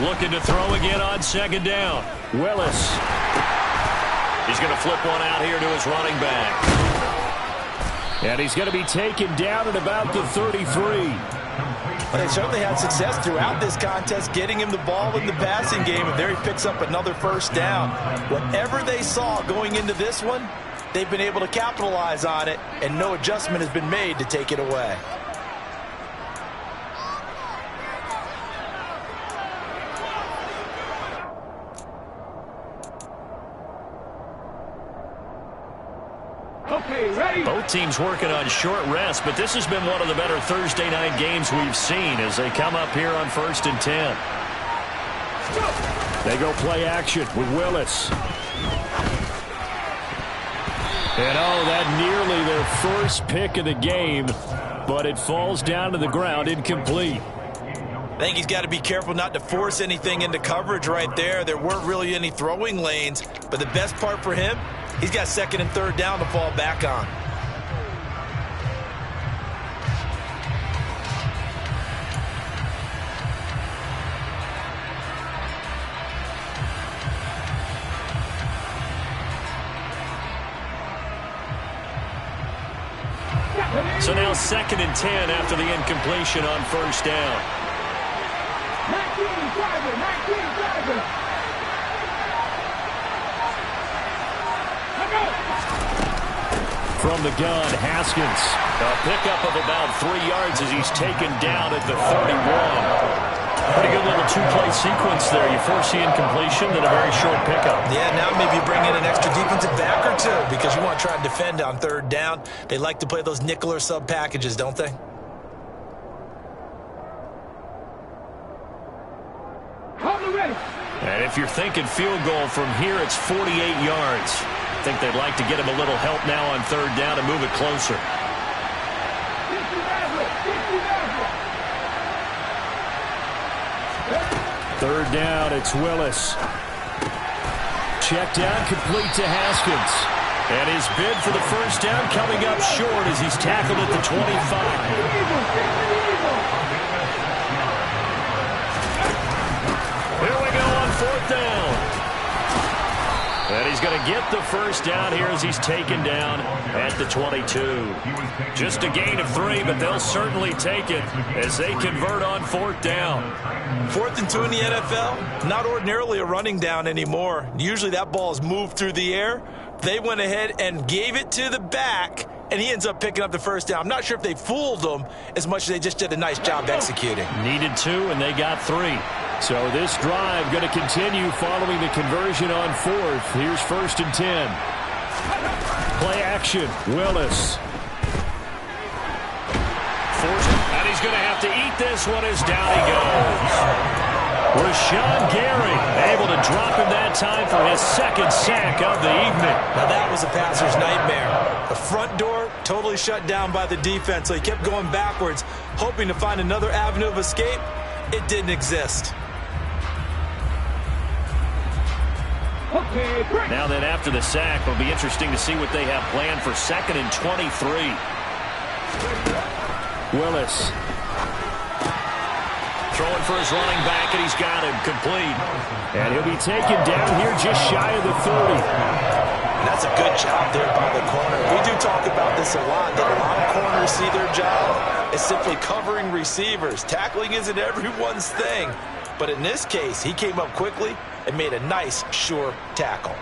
Looking to throw again on 2nd down. Willis. He's going to flip one out here to his running back. And he's going to be taken down at about the 33. Well, they certainly had success throughout this contest getting him the ball in the passing game, and there he picks up another 1st down. Whatever they saw going into this one, they've been able to capitalize on it, and no adjustment has been made to take it away. Both teams working on short rest, but this has been one of the better Thursday night games we've seen as they come up here on 1st and 10. They go play action with Willis. And that nearly their first pick of the game, but it falls down to the ground incomplete. I think he's got to be careful not to force anything into coverage right there. There weren't really any throwing lanes, but the best part for him, he's got 2nd and 3rd down to fall back on. So now 2nd and 10 after the incompletion on 1st down. From the gun, Haskins. A pickup of about 3 yards as he's taken down at the 31. Pretty good little 2-play sequence there. You force the incompletion, then a very short pickup. Yeah, now maybe you bring in an extra defensive back or two because you want to try and defend on 3rd down. They like to play those nickel or sub packages, don't they? And if you're thinking field goal from here, it's 48 yards. I think they'd like to get him a little help now on 3rd down and move it closer. Third down, it's Willis. Check down, complete to Haskins. And his bid for the 1st down coming up short as he's tackled at the 25. Here we go on 4th down. And he's going to get the 1st down here as he's taken down at the 22. Just a gain of 3, but they'll certainly take it as they convert on 4th down. 4th and 2 in the NFL, not ordinarily a running down anymore. Usually that ball is moved through the air. They went ahead and gave it to the back, and he ends up picking up the 1st down. I'm not sure if they fooled him as much as they just did a nice job executing. Needed 2, and they got 3. So this drive going to continue following the conversion on 4th. Here's 1st and 10. Play action, Willis. And he's going to have to eat this one as down he goes. Rashawn Gary able to drop him that time for his second sack of the evening. Now that was a passer's nightmare. The front door totally shut down by the defense, so he kept going backwards, hoping to find another avenue of escape. It didn't exist. Now then, after the sack, it'll be interesting to see what they have planned for 2nd and 23. Willis. Throwing for his running back, and he's got him complete. And he'll be taken down here just shy of the 30. And that's a good job there by the corner. We do talk about this a lot, that a lot of corners see their job as simply covering receivers. Tackling isn't everyone's thing. But in this case, he came up quickly and made a nice, sure tackle.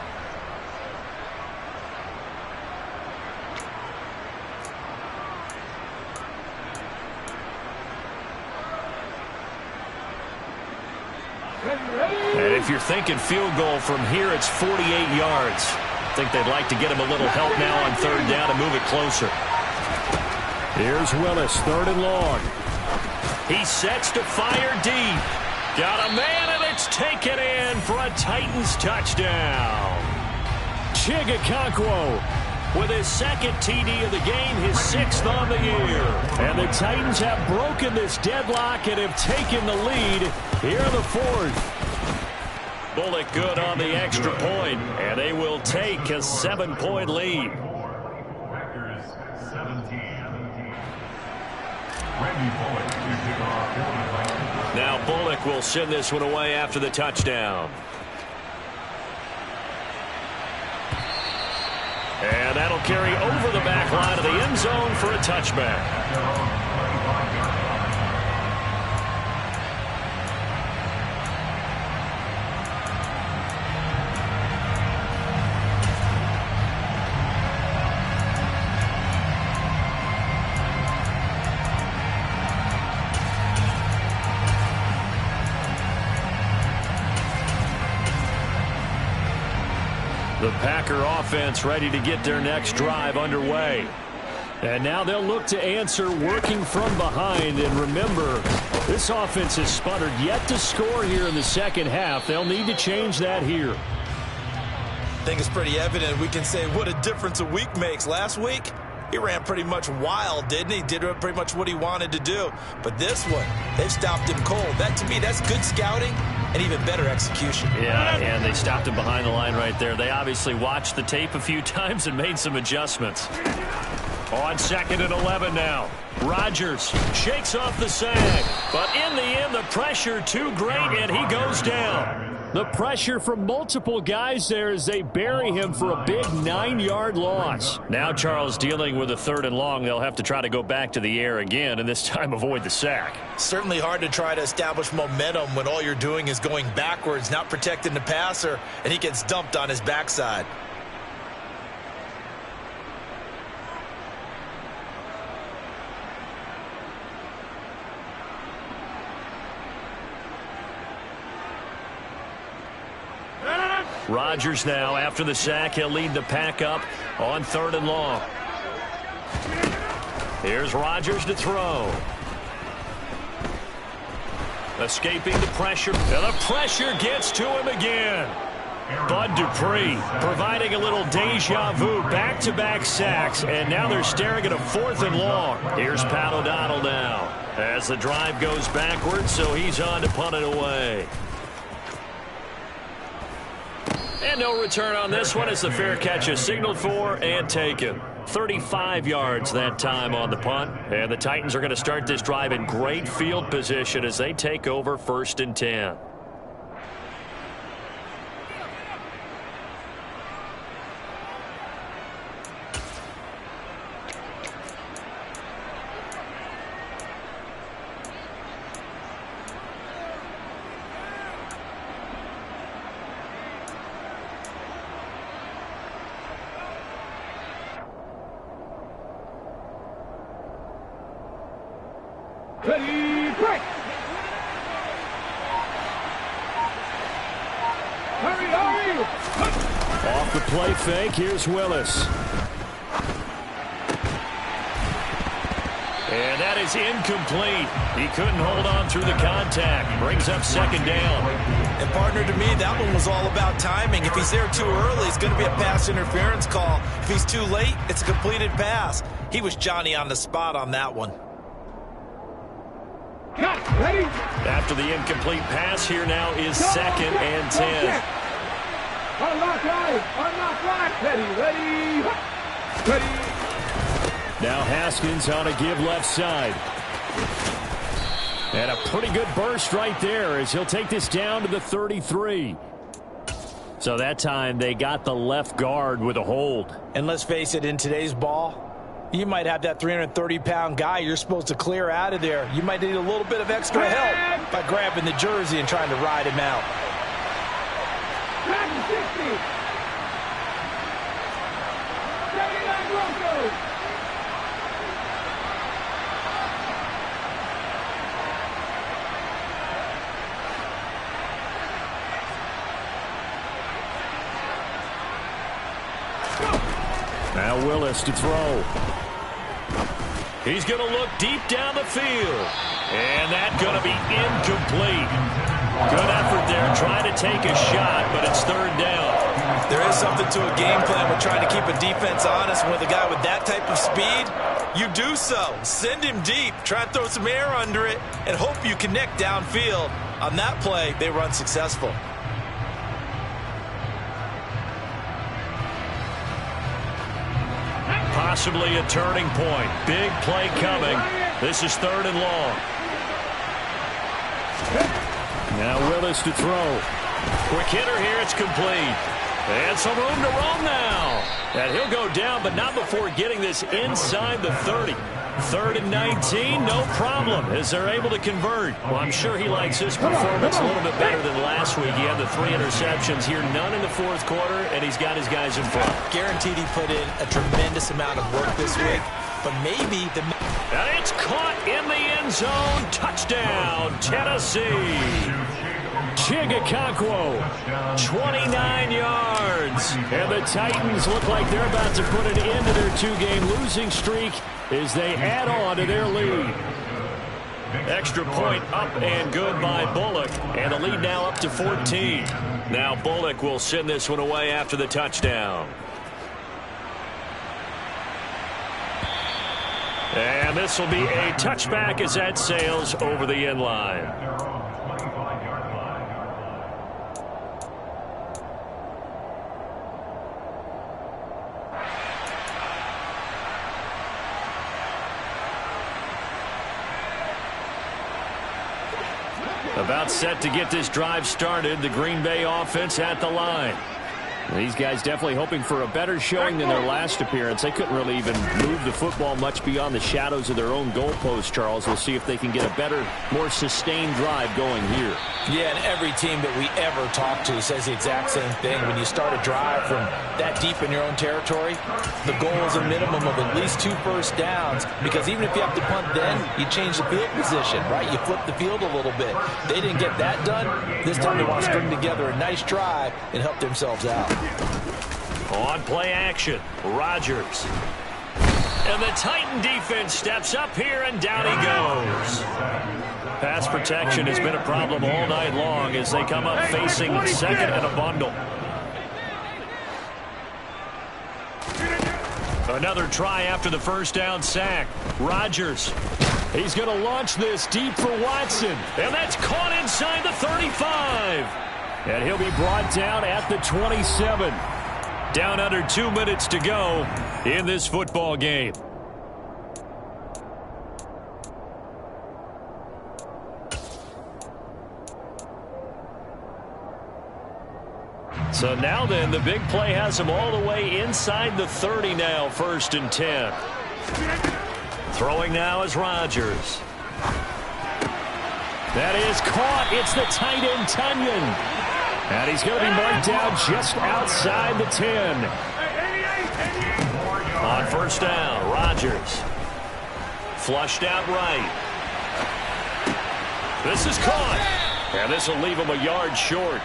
And if you're thinking field goal from here, it's 48 yards. I think they'd like to get him a little help now on 3rd down and move it closer. Here's Willis, 3rd and long. He sets to fire deep. Got a man, and it's taken in for a Titans touchdown. Chigakonkwo with his 2nd TD of the game, his 6th on the year. And the Titans have broken this deadlock and have taken the lead here in the 4th. Bullock good on the extra point, and they will take a 7-point lead. Now Bullock will send this one away after the touchdown. And that'll carry over the back line of the end zone for a touchback. The Packer offense ready to get their next drive underway. And now they'll look to answer working from behind. And remember, this offense has sputtered yet to score here in the 2nd half. They'll need to change that here. I think it's pretty evident. We can say what a difference a week makes. Last week, he ran pretty much wild, didn't he? Did pretty much what he wanted to do. But this one, they've stopped him cold. That, to me, that's good scouting and even better execution. Yeah, and they stopped him behind the line right there. They obviously watched the tape a few times and made some adjustments. On 2nd and 11 now. Rodgers shakes off the sag. But in the end, the pressure too great, and he goes down. The pressure from multiple guys there as they bury him for a big 9-yard loss. Now Charles dealing with a 3rd and long. They'll have to try to go back to the air again, and this time avoid the sack. Certainly hard to try to establish momentum when all you're doing is going backwards, not protecting the passer, and he gets dumped on his backside. Rodgers now, after the sack, he'll lead the pack up on 3rd and long. Here's Rodgers to throw. Escaping the pressure, and the pressure gets to him again. Bud Dupree providing a little deja vu, back-to-back sacks, and now they're staring at a 4th and long. Here's Pat O'Donnell now as the drive goes backwards, so he's on to punt it away. And no return on this one as the fair catch is signaled for and taken. 35 yards that time on the punt. And the Titans are going to start this drive in great field position as they take over 1st and 10. Ready, break! Hurry, hurry! Off the play fake, here's Willis. And that is incomplete. He couldn't hold on through the contact. Brings up second down. And partner, to me, that one was all about timing. If he's there too early, it's going to be a pass interference call. If he's too late, it's a completed pass. He was Johnny on the spot on that one. Ready? After the incomplete pass, here now is second and 10. Unlock right. Ready. Now Haskins on a give left side. And a pretty good burst right there as he'll take this down to the 33. So that time they got the left guard with a hold. And let's face it, in today's ball, you might have that 330-pound guy you're supposed to clear out of there. You might need a little bit of extra help by grabbing the jersey and trying to ride him out. 60. 79 Broncos. Now Willis to throw. He's going to look deep down the field. And that's going to be incomplete. Good effort there trying to take a shot, but it's third down. There is something to a game plan with trying to keep a defense honest. With a guy with that type of speed, you do so. Send him deep, try and throw some air under it, and hope you connect downfield. On that play, they were unsuccessful. Possibly a turning point. Big play coming. This is third and long. Now Willis to throw. Quick hitter here. It's complete. And some room to roam now. And he'll go down, but not before getting this inside the 30. Third and 19, no problem, as they're able to convert. Well, I'm sure he likes his performance a little bit better than last week. He had the 3 interceptions here, none in the fourth quarter, and he's got his guys in front. Guaranteed he put in a tremendous amount of work this week, but maybe the... And it's caught in the end zone. Touchdown, Tennessee. Chigakonkwo, 29 yards. And the Titans look like they're about to put an end to their 2-game losing streak as they add on to their lead. Extra point up and good by Bullock. And the lead now up to 14. Now Bullock will send this one away after the touchdown. And this will be a touchback as that sails over the end line. About set to get this drive started. The Green Bay offense at the line. These guys definitely hoping for a better showing than their last appearance. They couldn't really even move the football much beyond the shadows of their own goalpost, Charles. We'll see if they can get a better, more sustained drive going here. Yeah, and every team that we ever talk to says the exact same thing. When you start a drive from that deep in your own territory, the goal is a minimum of at least 2 first downs, because even if you have to punt then, you change the field position, right? You flip the field a little bit. They didn't get that done. This time they want to string together a nice drive and help themselves out. On play action, Rodgers. And the Titan defense steps up here, and down he goes. Pass protection has been a problem all night long as they come up facing second and a bundle. Another try after the first down sack. Rodgers. He's going to launch this deep for Watson. And that's caught inside the 35. And he'll be brought down at the 27. Down under 2 minutes to go in this football game. So now then, the big play has him all the way inside the 30 now, 1st and 10. Throwing now is Rodgers. That is caught. It's the tight end, Tunyon. And he's going to be marked down just outside the 10. On first down, Rodgers. Flushed out right. This is caught. And this will leave him a yard short.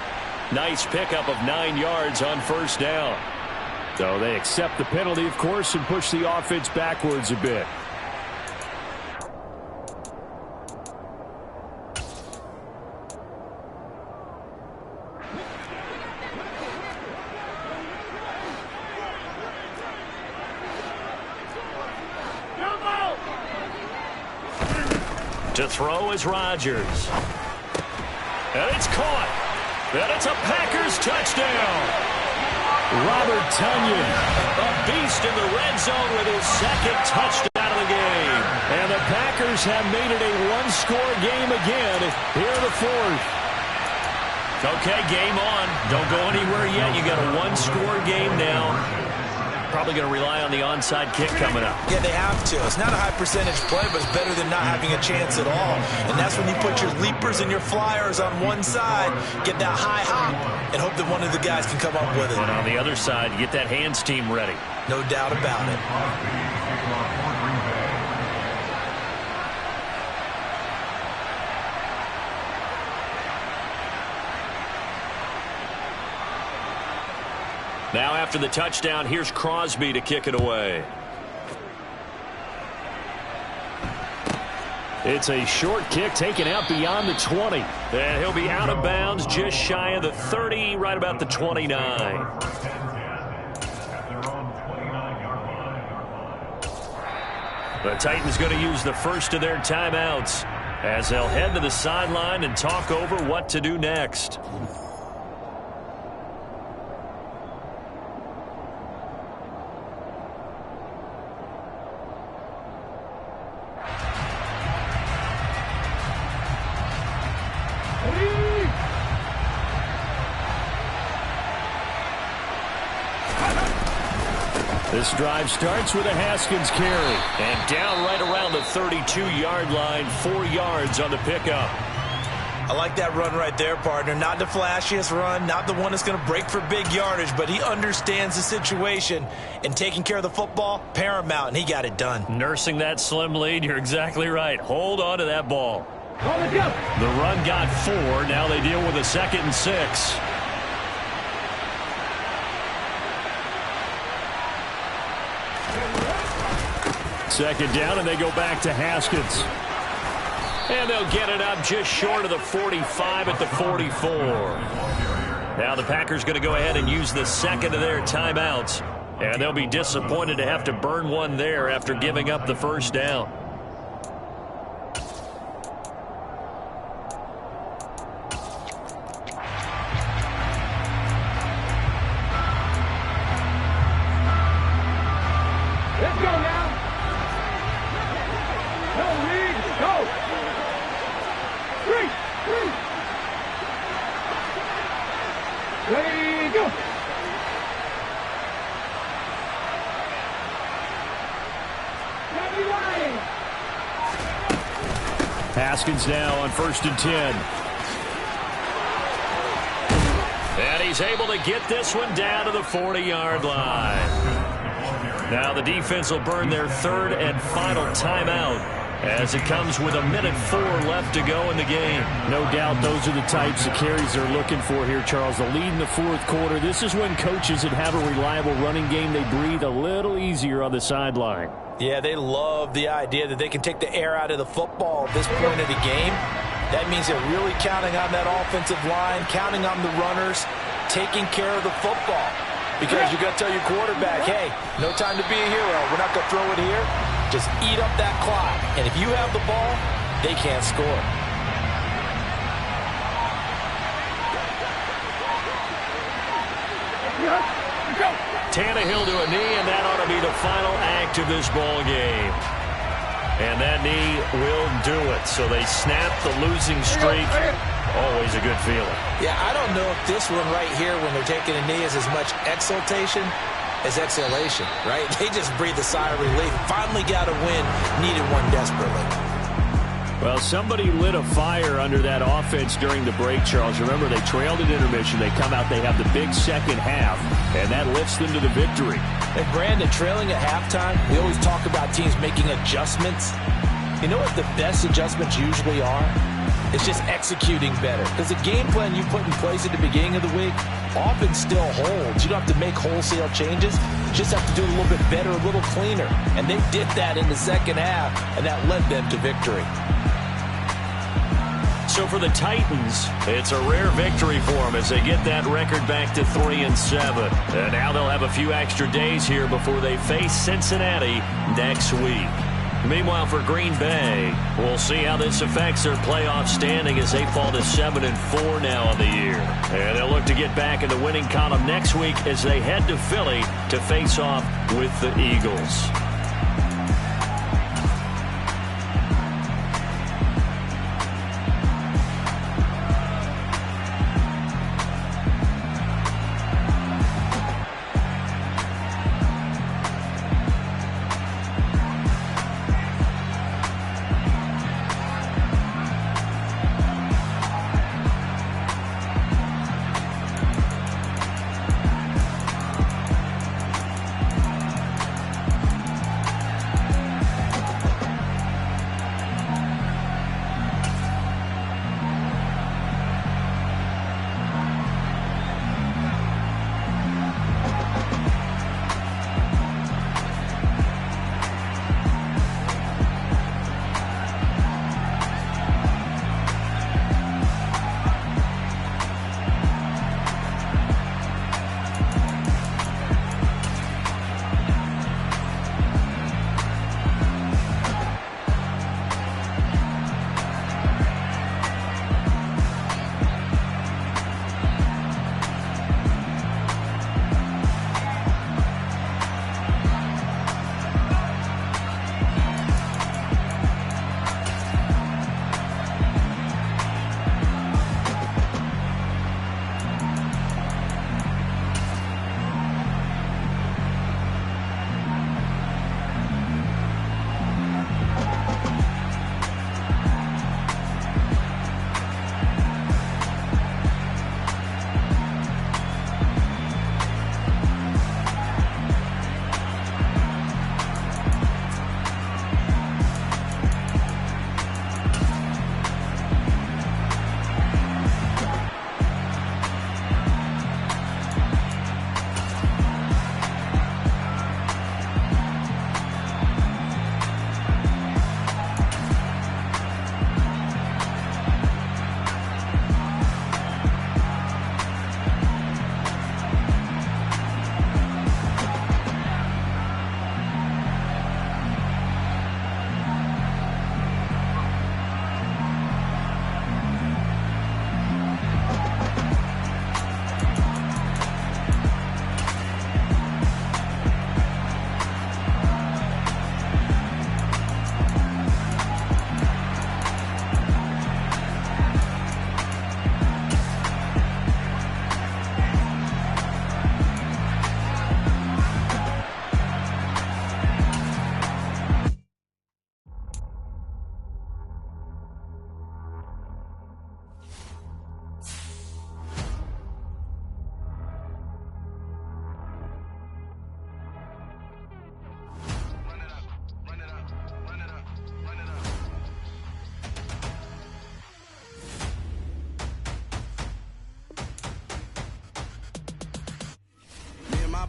Nice pickup of 9 yards on first down. So they accept the penalty, of course, and push the offense backwards a bit. To throw is Rodgers. And it's caught. And it's a Packers touchdown. Robert Tonyan, A beast in the red zone with his second touchdown of the game. and the Packers have made it a one-score game again here in the fourth. Okay, game on. Don't go anywhere yet. You got a one-score game now. Probably going to rely on the onside kick coming up. Yeah, they have to. It's not a high percentage play, but it's better than not having a chance at all. And that's when you put your leapers and your flyers on one side, get that high hop, and hope that one of the guys can come up with it. And on the other side, you get that hands team ready. No doubt about it. Now after the touchdown, here's Crosby to kick it away. It's a short kick taken out beyond the 20. And he'll be out of bounds just shy of the 30, right about the 29. The Titans going to use the first of their timeouts as they'll head to the sideline and talk over what to do next. This drive starts with a Haskins carry. And down right around the 32-yard line, 4 yards on the pickup. I like that run right there, partner. Not the flashiest run, not the one that's going to break for big yardage, but he understands the situation, and taking care of the football, paramount, and he got it done. Nursing that slim lead, you're exactly right. Hold on to that ball. The run got 4. Now they deal with a 2nd and 6. Second down, and they go back to Haskins. And they'll get it up just short of the 45 at the 44. Now the Packers going to go ahead and use the second of their timeouts. And they'll be disappointed to have to burn one there after giving up the first down. Let's go now. No lead. Go. 3. Ready, go. Haskins now on 1st and 10. And he's able to get this one down to the 40-yard line. Now the defense will burn their 3rd and final timeout as it comes with 1:04 left to go in the game. No doubt those are the types of carries they're looking for here, Charles. The lead in the 4th quarter. This is when coaches that have a reliable running game, they breathe a little easier on the sideline. Yeah, they love the idea that they can take the air out of the football at this point of the game. That means they're really counting on that offensive line, counting on the runners, taking care of the football. Because you're going to tell your quarterback, hey, no time to be a hero. We're not going to throw it here. Just eat up that clock. And if you have the ball, they can't score. Tannehill to a knee, and that ought to be the final act of this ball game. And that knee will do it. So they snap the losing streak. Always a good feeling. Yeah, I don't know if this one right here when they're taking a knee is as much exultation as exhalation, right? They just breathe a sigh of relief. Finally got a win, needed one desperately. Well, somebody lit a fire under that offense during the break, Charles. Remember, they trailed at intermission. They come out, they have the big second half, and that lifts them to the victory. And Brandon, trailing at halftime, we always talk about teams making adjustments. You know what the best adjustments usually are? It's just executing better. Because the game plan you put in place at the beginning of the week often still holds. You don't have to make wholesale changes. You just have to do it a little bit better, a little cleaner. And they did that in the second half, and that led them to victory. So for the Titans, it's a rare victory for them as they get that record back to 3-7. And now they'll have a few extra days here before they face Cincinnati next week. Meanwhile, for Green Bay, we'll see how this affects their playoff standing as they fall to 7-4 now on the year. And they'll look to get back in the winning column next week as they head to Philly to face off with the Eagles.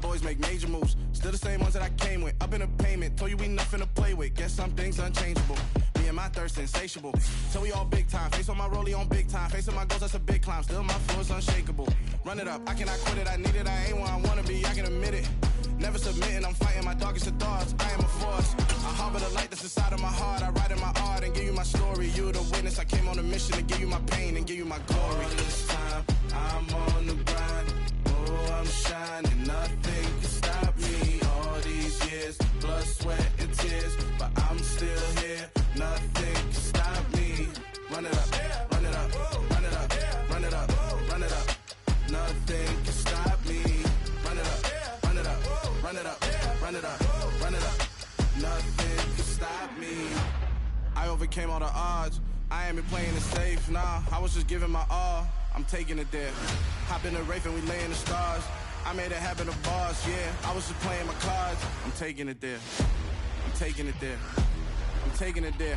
Boys make major moves, still the same ones that I came with. Up in a payment, told you we nothing to play with. Guess some things unchangeable. Me and my thirst insatiable. So we all big time. Face on my rollie on big time. Face on my goals, that's a big climb. Still my floor is unshakable. Run it up, I cannot quit it. I need it, I ain't where I wanna be. I can admit it. Never submitting, I'm fighting my darkest of thoughts. I am a force. I harbor the light that's inside of my heart. I write in my art and give you my story. You the witness. I came on a mission to give you my pain and give you my glory. All this time, I'm on the grind. Oh, I'm shining. Nothing can stop me. All these years, blood, sweat, and tears, but I'm still here. Nothing can stop me. Run it up, run it up, run it up, run it up, run it up. Nothing can stop me. Run it up, run it up, run it up, run it up, run it up. Nothing can stop me. I overcame all the odds. I ain't been playing it safe, nah. I was just giving my all. I'm taking it there. Hop in the Wraith and we lay in the stars. I made it happen to bars, yeah. I was just playing my cards. I'm taking it there. I'm taking it there. I'm taking it there.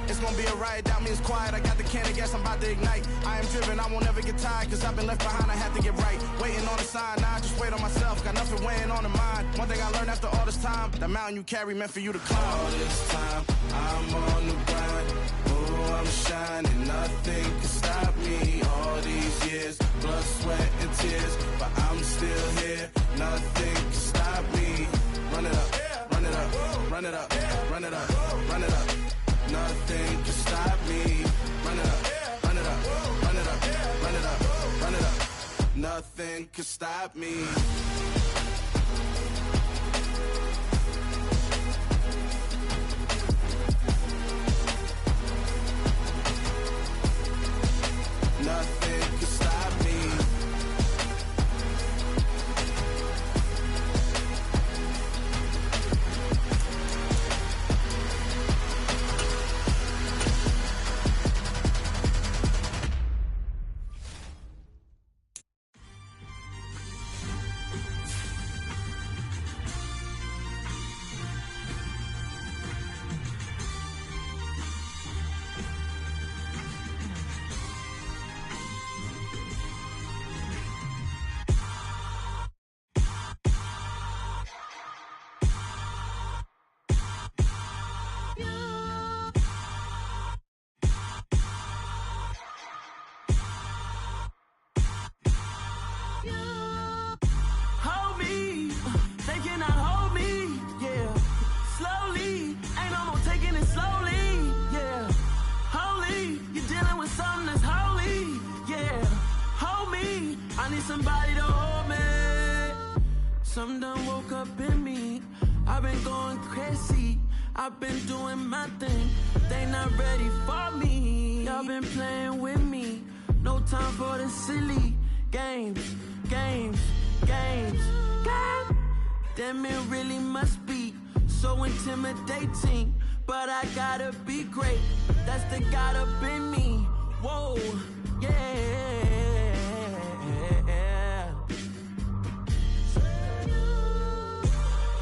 It's gonna be a riot, doubt me it's quiet. I got the can of gas, I'm about to ignite. I am driven, I won't ever get tired, cause I've been left behind, I have to get right. Waiting on the sign, now I just wait on myself. Got nothing weighing on the mind. One thing I learned after all this time, the mountain you carry meant for you to climb. All this time, I'm on the grind. Oh, I'm shining, nothing can stop me. All these years, blood, sweat, and tears, but I'm still here. Nothing can stop me. Run it run it up, run it up, run it up. Nothing can stop me. Run it up, run it up, run it up, run it up, run it up. Nothing can stop me. Nothing can stop me. Hold me, they cannot hold me, yeah. Slowly, ain't no more taking it slowly, yeah. Holy, you're dealing with something that's holy, yeah. Hold me, I need somebody to hold me. Something done woke up in me, I've been going crazy. I've been doing my thing, they not ready for me. Y'all been playing with me, no time for the silly games, games, games, games. Damn, it really must be so intimidating, but I gotta be great, that's the God up in me. Whoa, yeah.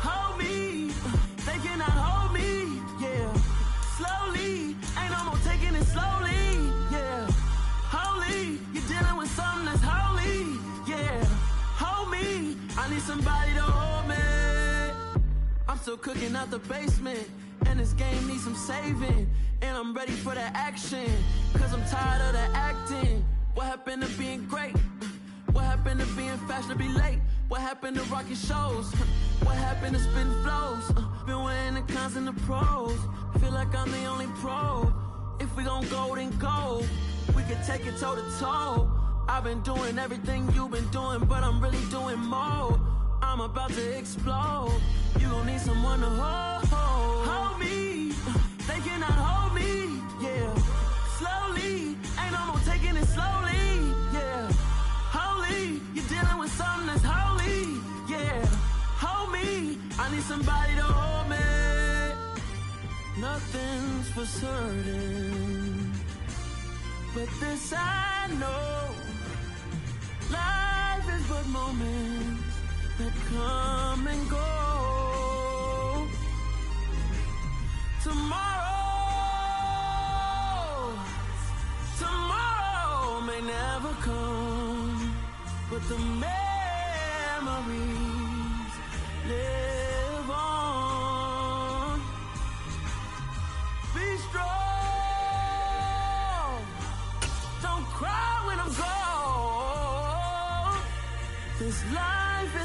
Hold me, they cannot hold me, yeah. Slowly, ain't no more taking it slowly, yeah. Holy, you're dealing with something that's holy, yeah. Hold me, I need somebody to hold me. I'm still cooking out the basement, and this game needs some saving. And I'm ready for the action, cause I'm tired of the acting. What happened to being great? What happened to being fashionably late? What happened to rocking shows? What happened to spitting flows? Been weighing the cons and the pros. Feel like I'm the only pro. If we gon' go, then go. We could take it toe to toe. I've been doing everything you've been doing, but I'm really doing more. I'm about to explode. You gon' need someone to hold. Hold me, they cannot hold me, yeah. Slowly, ain't no more taking it slowly, yeah. Holy, you're dealing with something that's holy, yeah. Hold me, I need somebody to hold me. Nothing's for certain, but this I know. Life is but moments that come and go. Tomorrow may never come, but the memories live on. Be strong, don't cry when I'm gone. This life is a